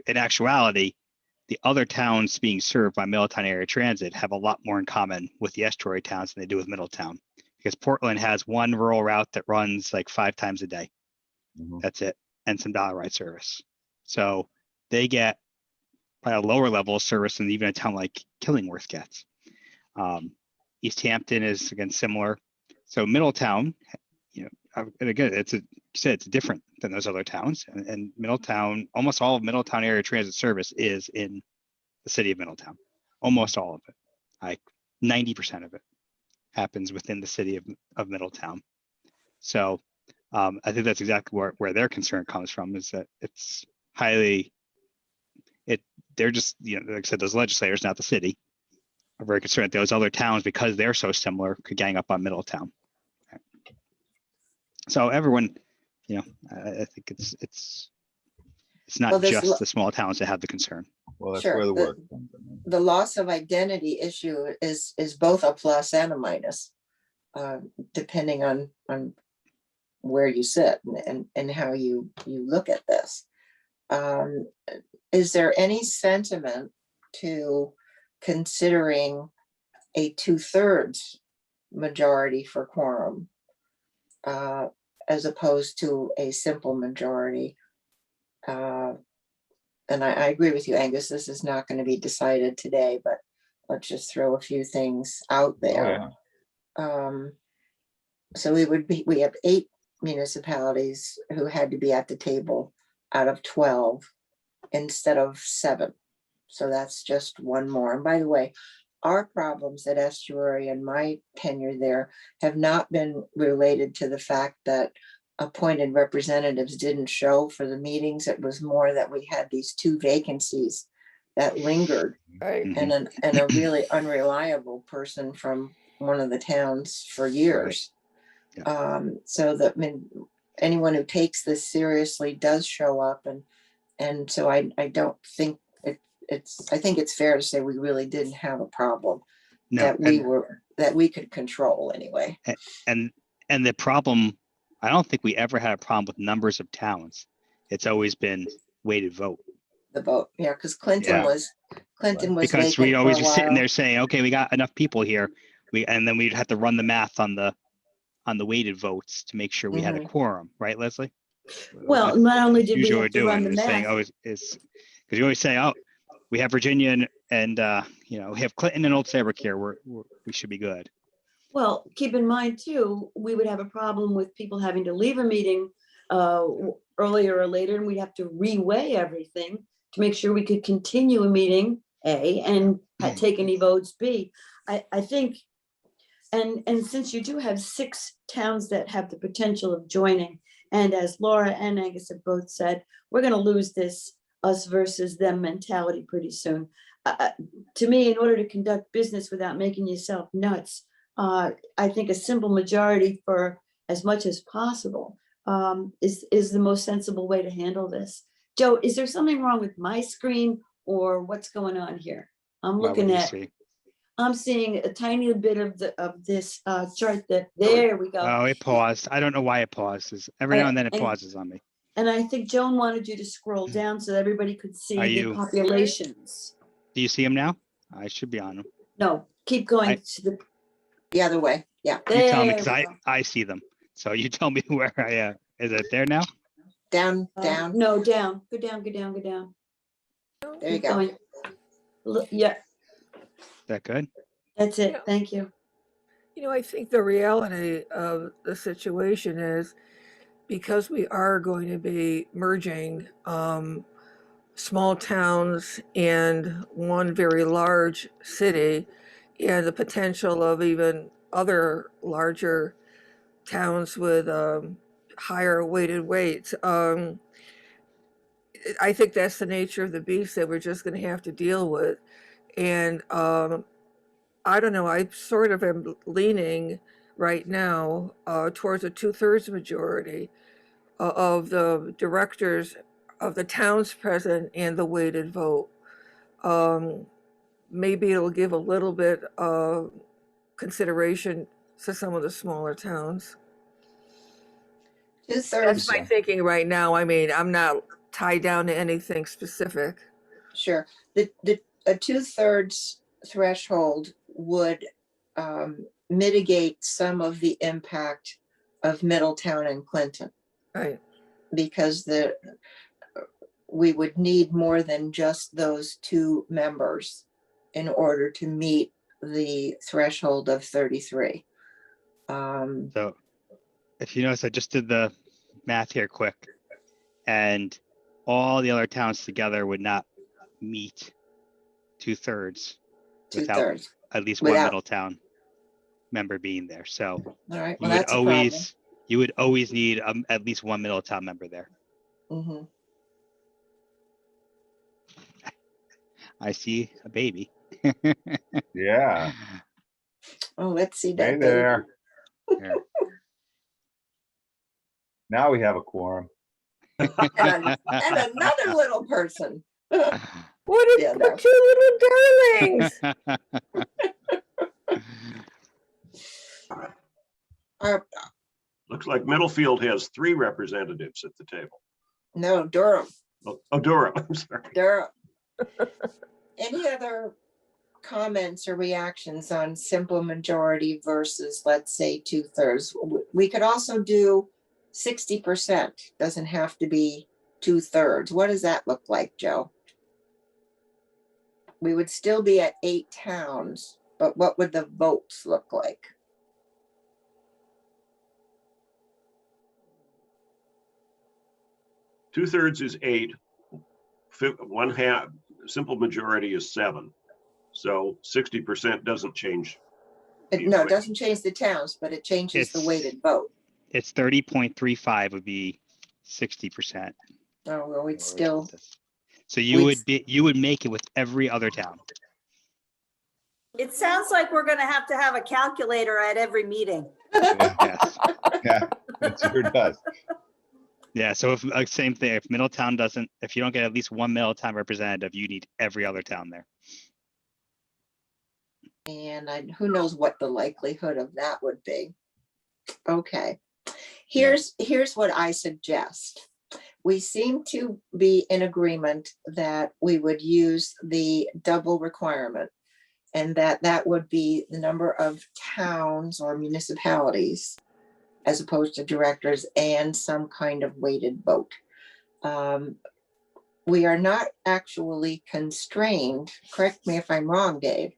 in actuality, the other towns being served by Middletown Area Transit have a lot more in common with the estuary towns than they do with Middletown, because Portland has one rural route that runs like 5 times a day. Mhm. That's it, and some dollar ride service. So they get probably a lower level of service than even a town like Killingworth gets. East Hampton is again similar. So Middletown, and again, it's different than those other towns. And Middletown, almost all of Middletown Area Transit service is in the city of Middletown. Almost all of it, like 90% of it, happens within the city of Middletown. So I think that's exactly where their concern comes from, is that it's highly. They're just, like I said, those legislators, not the city, are very concerned that those other towns, because they're so similar, could gang up on Middletown. So everyone, I think it's not Well, just the small towns that have the concern. Well, that's Sure. where the work comes in. The loss of identity issue is both a plus and a minus, depending on where you sit and how you look at this. Is there any sentiment to considering a 2/3 majority for quorum, as opposed to a simple majority? And I agree with you, Angus, this is not going to be decided today, but let's just throw a few things out there. So we have 8 municipalities who had to be at the table out of 12 instead of 7. So that's just one more. And by the way, our problems at Estuary and my tenure there have not been related to the fact that appointed representatives didn't show for the meetings. It was more that we had these two vacancies that lingered, Right. Mhm. and a really unreliable person from one of the towns for years. Yeah. So that, I mean, anyone who takes this seriously does show up, and so I don't think I think it's fair to say we really didn't have a problem No, that we could control anyway. and the problem, I don't think we ever had a problem with numbers of towns. It's always been weighted vote. The vote, yeah, because Clinton Yeah. was Because we vacant for always a just sitting while. there saying, okay, we got enough people here. And then we'd have to run the math on the weighted votes to make sure we had a Mhm. quorum, right, Leslie? Well, not only did we Usually we're have to run doing the is saying, math, oh, is because you always say, oh, we have Virginia and we have Clinton and Old Saybrook here. We should be good. well, keep in mind too, we would have a problem with people having to leave a meeting earlier or later, and we'd have to reweigh everything to make sure we could continue a meeting, A, and take any votes, B. I think, and since you do have 6 towns that have the potential of joining, and as Laura and Angus have both said, we're gonna lose this us versus them mentality pretty soon. To me, in order to conduct business without making yourself nuts, I think a simple majority for as much as possible is the most sensible way to handle this. Joe, is there something wrong with my screen or what's going on here? I'm What do looking you at, see? I'm seeing a tiny bit of this chart that, there we go. Oh, it paused. I don't know why it pauses. Every now and then it And- pauses on me. And I think Joan wanted you to scroll down so that everybody could see Are the you- populations. Do you see them now? I should be on them. No, keep going I- to the, The other way, yeah, You tell me there because we go. I see them. So you tell me where I am. Is it there now? down, No, down, go down, go down, go down. there you Keep go. going. Look, yeah, Is that good? that's it. Yeah. Thank you. I think the reality of the situation is because we are going to be merging small towns and one very large city, and the potential of even other larger towns with higher weighted weights. I think that's the nature of the beast that we're just going to have to deal with. And I don't know, I sort of am leaning right now towards a 2/3 majority of the directors of the towns present and the weighted vote. Maybe it'll give a little bit of consideration to some of the smaller towns. That's 2/3, my thinking right now. I mean, I'm not tied down to anything specific. sure. A 2/3 threshold would mitigate some of the impact of Middletown and Clinton, Right. because we would need more than just those 2 members in order to meet the threshold of 33. So if you notice, I just did the math here quick, and all the other towns together would not meet 2/3 without 2/3. at least one Without. Middletown member being there. So All right, you well, would that's a problem. always need at least one Middletown member there. Mhm. I see a baby. Yeah. Oh, let's see Hey that. there. Here. Now we have a quorum. And another little person. What Yeah, a no. 2 little darlings! Looks like Middlefield has 3 representatives at the table. No, Durham. Oh, Durham, I'm sorry. Durham. Any other comments or reactions on simple majority versus, let's say, 2/3? We could also do 60%. Doesn't have to be 2/3. What does that look like, Joe? We would still be at 8 towns, but what would the votes look like? Two-thirds is 8. 1/2, simple majority is 7. So 60% doesn't change. the No, it equation. doesn't change the towns, but it changes the It's- weighted vote. It's 30.35 would be 60%. Oh, well, we'd Or still, So you would make it with every other town. It sounds like we're gonna have to have a calculator at every meeting. Yes. Yeah, it sure does. Yeah. So if same thing, if Middletown doesn't, if you don't get at least one Middletown representative, you need every other town there. and who knows what the likelihood of that would be. Okay, here's what I suggest. We seem to be in agreement that we would use the double requirement, and that would be the number of towns or municipalities as opposed to directors and some kind of weighted vote. We are not actually constrained, correct me if I'm wrong, Dave,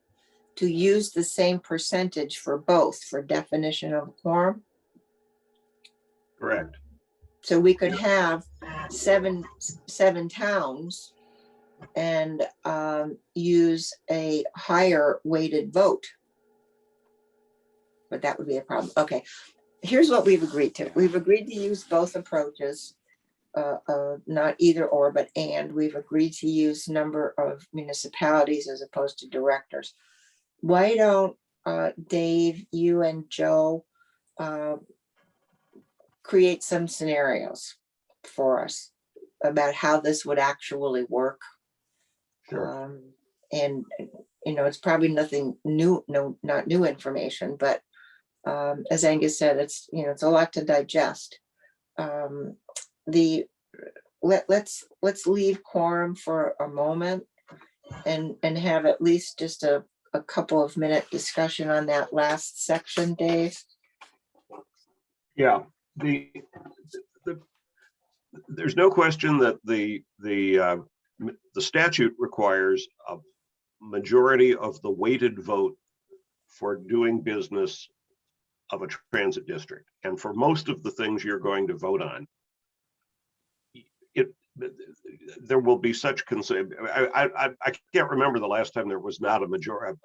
to use the same percentage for both for definition of quorum. Correct. So we could have seven towns and use a higher weighted vote. But that would be a problem. Okay, here's what we've agreed to. We've agreed to use both approaches, not either or, but and. We've agreed to use number of municipalities as opposed to directors. Why don't Dave, you and Joe create some scenarios for us about how this would actually work? Sure. And it's probably nothing new, not new information, but as Angus said, it's a lot to digest. Let's leave quorum for a moment and have at least just a couple of minute discussion on that last section, Dave. Yeah, there's no question that the statute requires a majority of the weighted vote for doing business of a transit district. And for most of the things you're going to vote on, there will be such concern. I can't remember the last time there was not a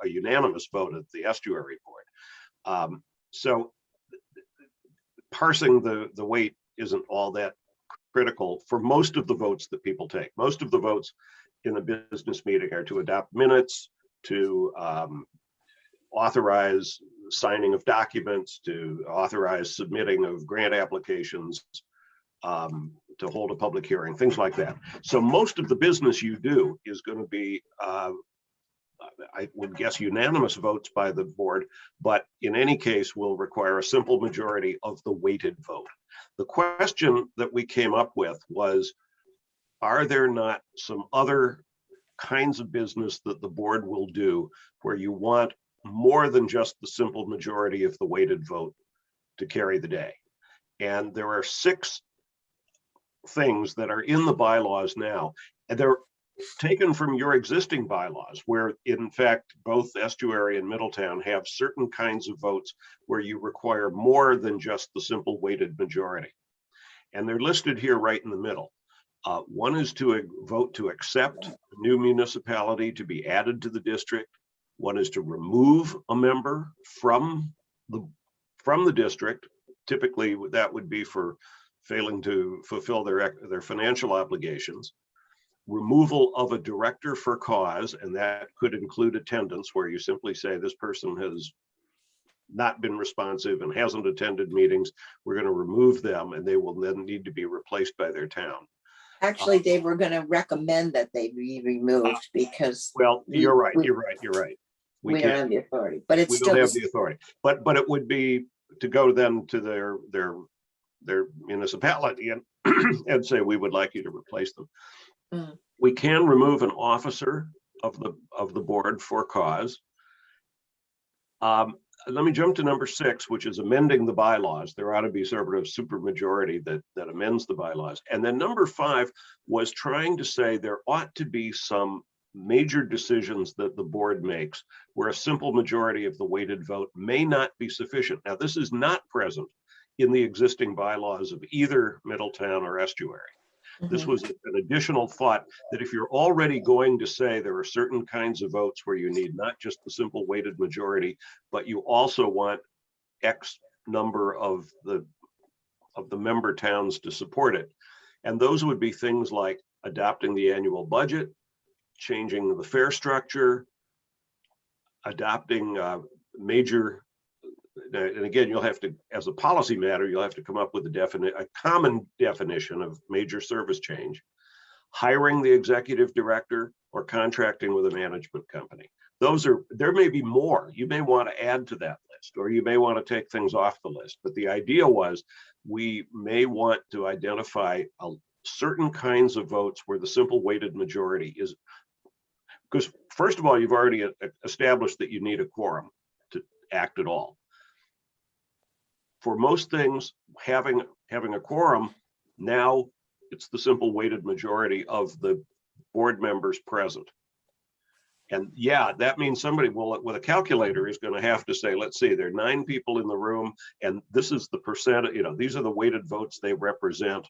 unanimous vote at the estuary board. So parsing the weight isn't all that critical for most of the votes that people take. Most of the votes in a business meeting are to adopt minutes, to authorize signing of documents, to authorize submitting of grant applications, to hold a public hearing, things like that. So most of the business you do is going to be, I would guess, unanimous votes by the board, but in any case will require a simple majority of the weighted vote. The question that we came up with was, are there not some other kinds of business that the board will do where you want more than just the simple majority of the weighted vote to carry the day? And there are 6 things that are in the bylaws now, and they're taken from your existing bylaws, where in fact both estuary and Middletown have certain kinds of votes where you require more than just the simple weighted majority, and they're listed here right in the middle. One is to vote to accept a new municipality to be added to the district. One is to remove a member from the district. Typically that would be for failing to fulfill their financial obligations. Removal of a director for cause, and that could include attendance, where you simply say this person has not been responsive and hasn't attended meetings. We're going to remove them, and they will then need to be replaced by their town. Actually, Dave, we're going to recommend that they be removed because Well, you're right. we You're right. don't have the authority, but it's We still don't have the authority. But it would be to go then to their municipality and and say we would like you to replace them. Mm. We can remove an officer of the board for cause. Let me jump to number 6, which is amending the bylaws. There ought to be sort of a super majority that amends the bylaws. And then number 5 was trying to say there ought to be some major decisions that the board makes where a simple majority of the weighted vote may not be sufficient. Now, this is not present in the existing bylaws of either Middletown or estuary. This Mhm. was an additional thought that if you're already going to say there are certain kinds of votes where you need not just the simple weighted majority, but you also want X number of the member towns to support it. And those would be things like adopting the annual budget, changing the fare structure, adopting major, and again, you'll have to, as a policy matter, you'll have to come up with a common definition of major service change, hiring the executive director, or contracting with a management company. There may be more. You may want to add to that list, or you may want to take things off the list. But the idea was we may want to identify certain kinds of votes where the simple weighted majority is, because first of all, you've already established that you need a quorum to act at all. For most things, having a quorum, now it's the simple weighted majority of the board members present. And yeah, that means somebody with a calculator is going to have to say, let's see, there are 9 people in the room, and this is the percent, these are the weighted votes they represent.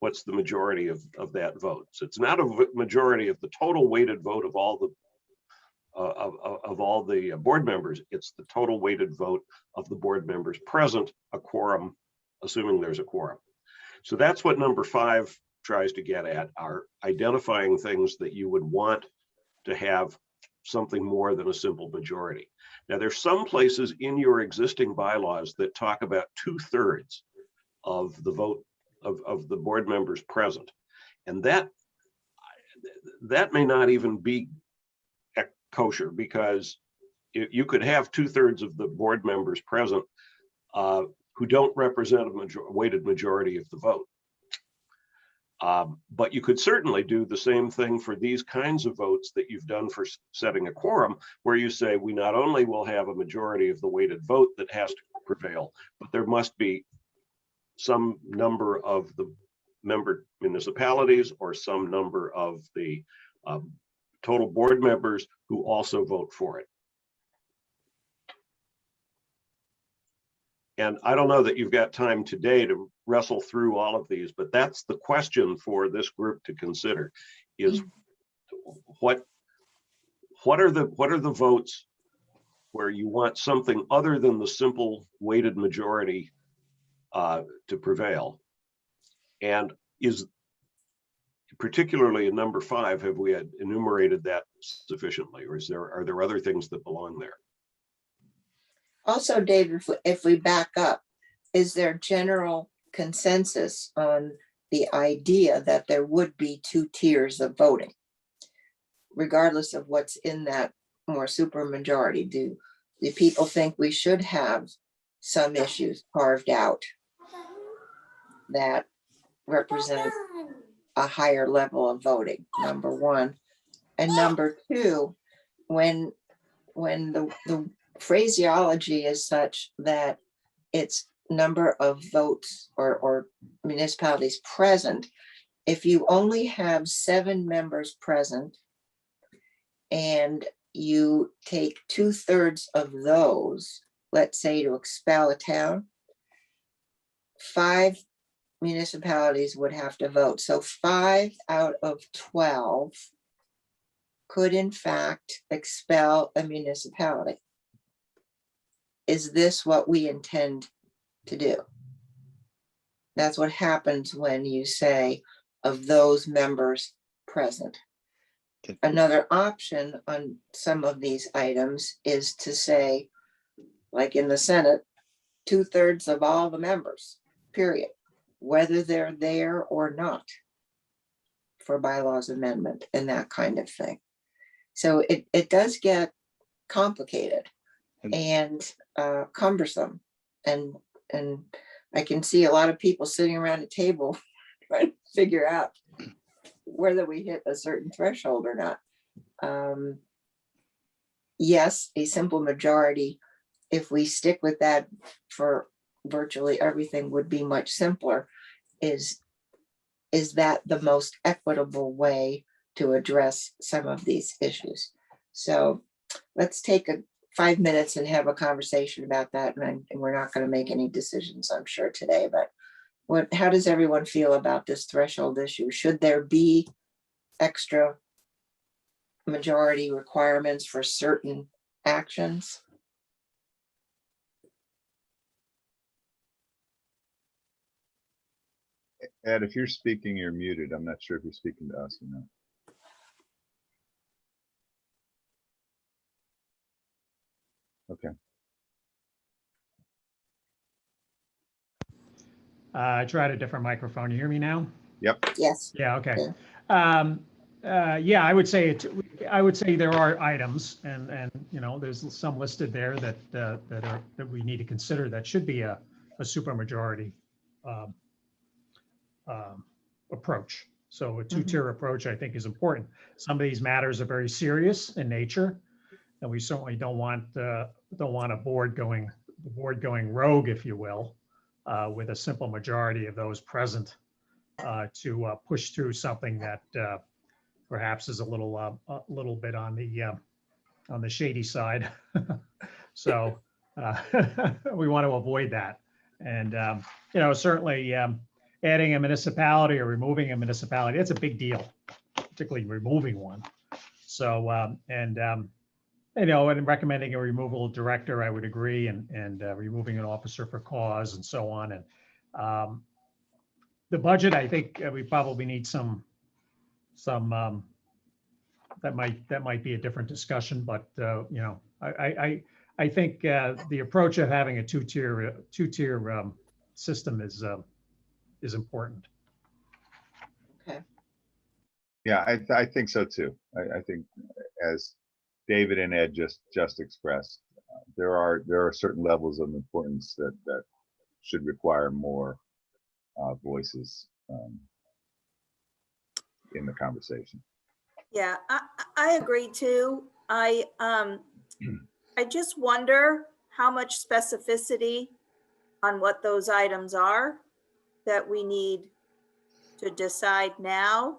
What's the majority of that vote? So it's not a majority of the total weighted vote of all the board members. It's the total weighted vote of the board members present, a quorum, assuming there's a quorum. So that's what number 5 tries to get at, are identifying things that you would want to have something more than a simple majority. Now, there's some places in your existing bylaws that talk about 2/3 of the vote of the board members present. And that may not even be kosher, because you could have 2/3 of the board members present who don't represent a weighted majority of the vote. But you could certainly do the same thing for these kinds of votes that you've done for setting a quorum, where you say we not only will have a majority of the weighted vote that has to prevail, but there must be some number of the member municipalities or some number of the total board members who also vote for it. And I don't know that you've got time today to wrestle through all of these, but that's the question for this group to consider, is what are the votes where you want something other than the simple weighted majority to prevail? And is, particularly in number 5, have we had enumerated that sufficiently, or are there other things that belong there? Also, David, if we back up, is there general consensus on the idea that there would be 2 tiers of voting, regardless of what's in that more super majority? Do the people think we should have some issues carved out that represent a higher level of voting? Number 1. And number 2, when the phraseology is such that it's number of votes or municipalities present, if you only have 7 members present and you take 2/3 of those, let's say, to expel a town, 5 municipalities would have to vote. So 5 out of 12 could in fact expel a municipality. Is this what we intend to do? That's what happens when you say of those members present. Okay. Another option on some of these items is to say, like in the Senate, 2/3 of all the members, period, whether they're there or not, for bylaws amendment and that kind of thing. So it does get complicated and cumbersome, and I can see a lot of people sitting around a table trying to figure out whether we hit a certain threshold or not. Yes, a simple majority, if we stick with that for virtually everything, would be much simpler. Is that the most equitable way to address some of these issues? So let's take 5 minutes and have a conversation about that. And we're not going to make any decisions, I'm sure, today, but how does everyone feel about this threshold issue? Should there be extra majority requirements for certain actions? Ed, if you're speaking, you're muted. I'm not sure if you're speaking to us or not. Okay. I tried a different microphone. You hear me now? Yep. Yes. Yeah, okay. Yeah. Yeah, I would say I would say there are items and you know, there's some listed there that we need to consider that should be a supermajority approach. So a two-tier approach, I think, is important. Some of these matters are very serious in nature, and we certainly don't want a board going rogue, if you will, with a simple majority of those present to push through something that perhaps is a little bit on the shady side. So we want to avoid that. And you know, certainly adding a municipality or removing a municipality, that's a big deal, particularly removing one. So you know, and recommending a removal director, I would agree, and removing an officer for cause and so on. And the budget, I think we probably need some that might be a different discussion, but you know, I think the approach of having a two-tier system is important. Okay. Yeah, I think so too. I think, as David and Ed just expressed, there are certain levels of importance that should require more voices in the conversation. Yeah, I agree too. I just wonder how much specificity on what those items are that we need to decide now,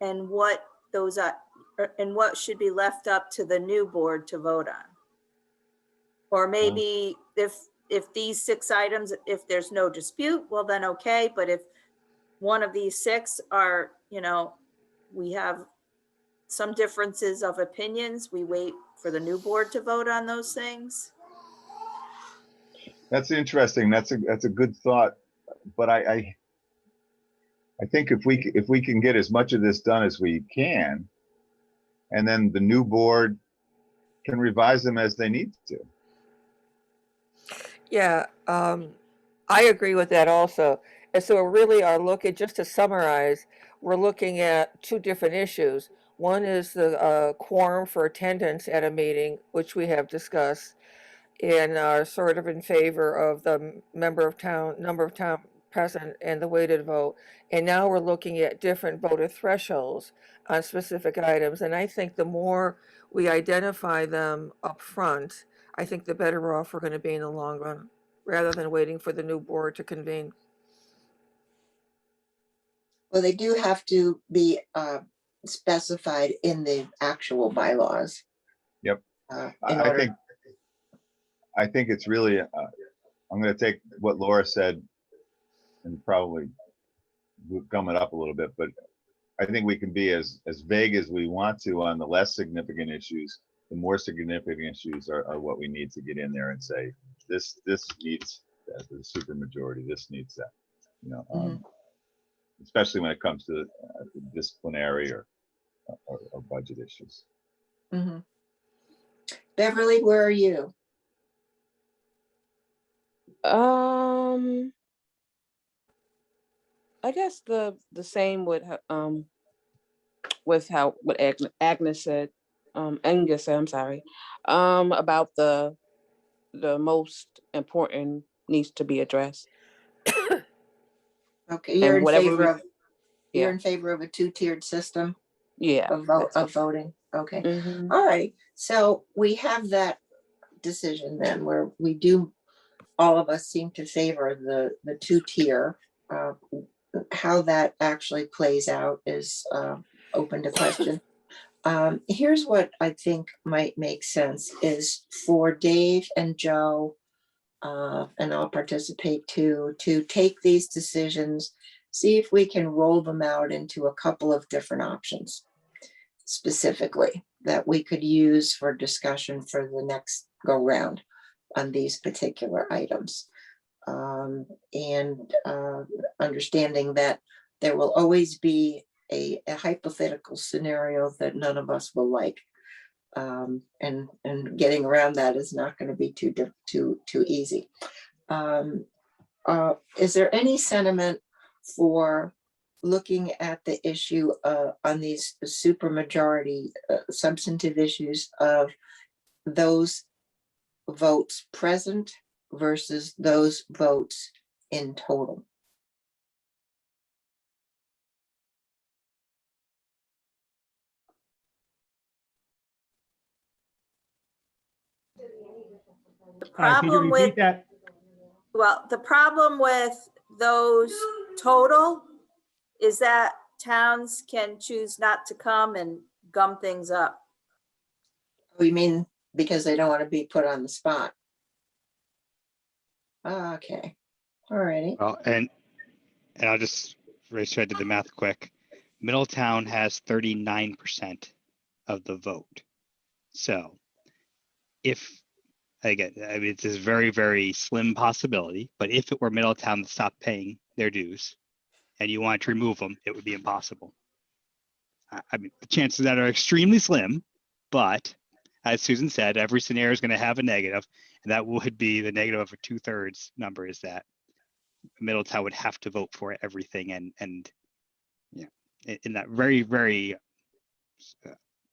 and what those are, and what should be left up to the new board to vote on. Or maybe if these 6 items, if there's no dispute, well then okay, but if one of these 6 are, you know, we have some differences of opinions, we wait for the new board to vote on those things. That's interesting. That's a good thought. But I think if we can get as much of this done as we can, and then the new board can revise them as they need to. Yeah, I agree with that also. And so we really are looking, just to summarize, we're looking at 2 different issues. One is the quorum for attendance at a meeting, which we have discussed, and are sort of in favor of the number of town present and the weighted vote. And now we're looking at different voter thresholds on specific items. And I think the more we identify them up front, I think the better off we're going to be in the long run, rather than waiting for the new board to convene. Well, they do have to be specified in the actual bylaws. Yep. I think it's really, I'm going to take what Laura said and probably gum it up a little bit, but I think we can be as vague as we want to on the less significant issues. The more significant issues are what we need to get in there and say, this needs that, the super majority, this needs that, you know, especially when it comes to disciplinary or budget issues. Mm-hmm. Beverly, where are you? I guess the same with what Agnes said, Angus said, I'm sorry, about the most important needs to be addressed. Okay, you're And in favor whatever of you're in favor of a 2-tiered system yeah of voting. Okay. Mm-hmm. All right. So we have that decision then, where we do, all of us seem to favor the 2-tier. How that actually plays out is open to question. Here's what I think might make sense is for Dave and Joe and I'll participate too, to take these decisions, see if we can roll them out into a couple of different options specifically that we could use for discussion for the next go round on these particular items. Understanding that there will always be a hypothetical scenario that none of us will like. And getting around that is not going to be too easy. Is there any sentiment for looking at the issue on these supermajority substantive issues of those votes present versus those votes in total? The All right, can you problem with, repeat that? well, the problem with those total is that towns can choose not to come and gum things up. We mean because they don't want to be put on the spot. Okay, all righty. Well, and I'll just raise sure I did the math quick. Middletown has 39% of the vote. So if, again, I mean, it's a very, very slim possibility, but if it were Middletown that stopped paying their dues and you wanted to remove them, it would be impossible. I mean, the chances of that are extremely slim, but as Susan said, every scenario is going to have a negative, and that would be the negative of a 2/3 number is that Middletown would have to vote for everything, and yeah, in that very, very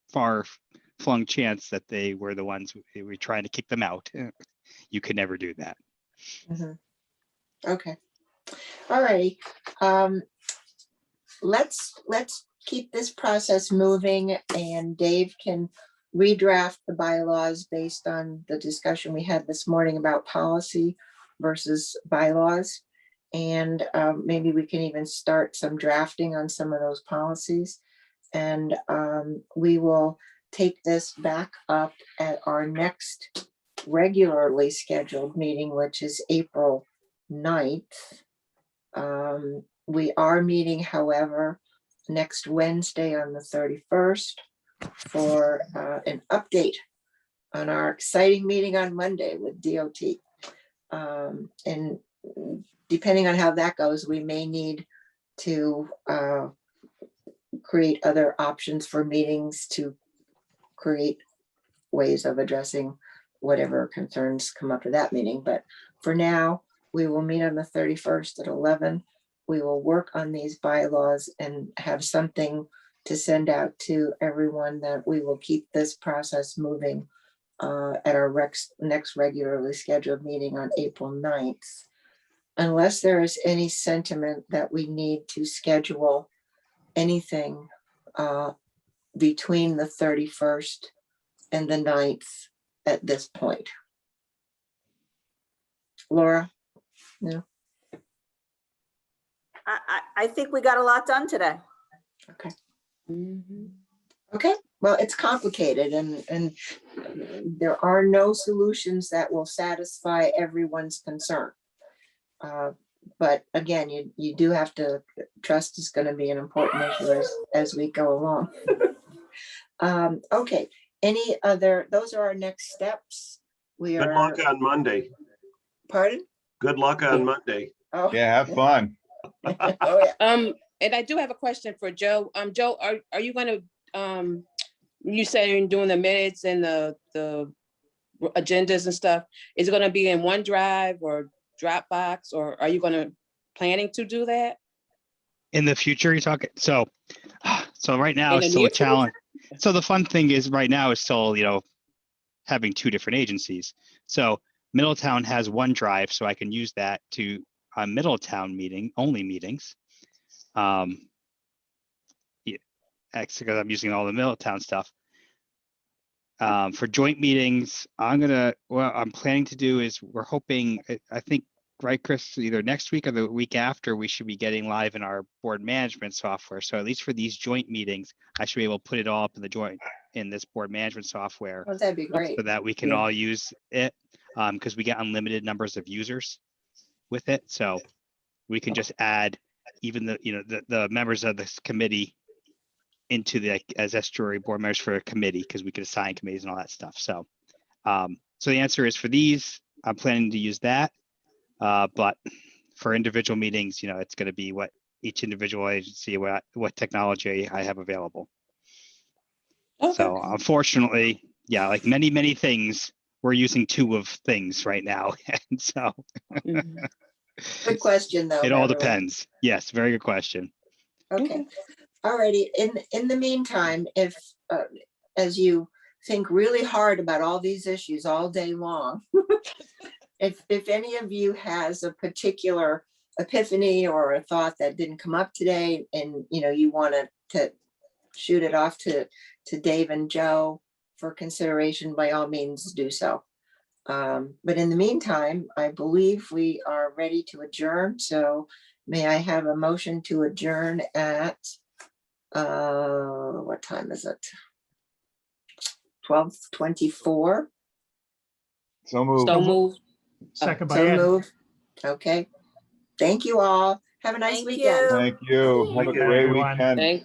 far flung chance that they were the ones who were trying to kick them out, you could never do that. Mhm. Okay, all righty. Let's keep this process moving, and Dave can redraft the bylaws based on the discussion we had this morning about policy versus bylaws. And maybe we can even start some drafting on some of those policies. And we will take this back up at our next regularly scheduled meeting, which is April 9th. We are meeting, however, next Wednesday on the 31st for an update on our exciting meeting on Monday with DOT. And depending on how that goes, we may need to create other options for meetings to create ways of addressing whatever concerns come up at that meeting. But for now, we will meet on the 31st at 11. We will work on these bylaws and have something to send out to everyone that we will keep this process moving at our next regularly scheduled meeting on April 9th. Unless there is any sentiment that we need to schedule anything between the 31st and the 9th at this point. Laura? No? I think we got a lot done today. Okay. Mhm. Okay, well, it's complicated and there are no solutions that will satisfy everyone's concern. But again, you do have to, trust is going to be an important issue as we go along. Okay, any other, those are our next steps. We Good are, luck on Monday. pardon? Good luck on Monday. Oh, Yeah, have fun. oh yeah. And I do have a question for Joe. Joe, are you gonna, you said you're doing the minutes and the agendas and stuff. Is it gonna be in OneDrive or Dropbox, or are you planning to do that? In the future, you're talking, so right now In it's the still near a challenge. So the fun thing is right now is still, having two different agencies. So Middletown has OneDrive, so I can use that to Middletown only meetings. Because I'm using all the Middletown stuff. For joint meetings, what I'm planning to do is we're hoping, I think, right, Chris, either next week or the week after, we should be getting live in our board management software. So at least for these joint meetings, I should be able to put it all up in this board management software Oh, that'd be great. so that we can Yeah. all use it. because we get unlimited numbers of users with it. So we can just add even the members of this committee into as estuary board members for a committee, because we could assign committees and all that stuff. So, so the answer is for these, I'm planning to use that. But for individual meetings, it's going to be what each individual agency, what technology I have available. Okay. So unfortunately, yeah, like many things, we're using 2 of things right now. And so Mhm. Good question, though. it all Beverly. depends. Yes, very good question. Okay, alrighty. In the meantime, if, as you think really hard about all these issues all day long, if any of you has a particular epiphany or a thought that didn't come up today, and you want to shoot it off to Dave and Joe for consideration, by all means do so. But in the meantime, I believe we are ready to adjourn. So may I have a motion to adjourn at, what time is it? 12:24. So moved. So move. Second by So Ed. move. Okay. Thank you all. Have a nice Thank weekend. you. Thank you. Have a Weekend, great everyone. weekend. Thank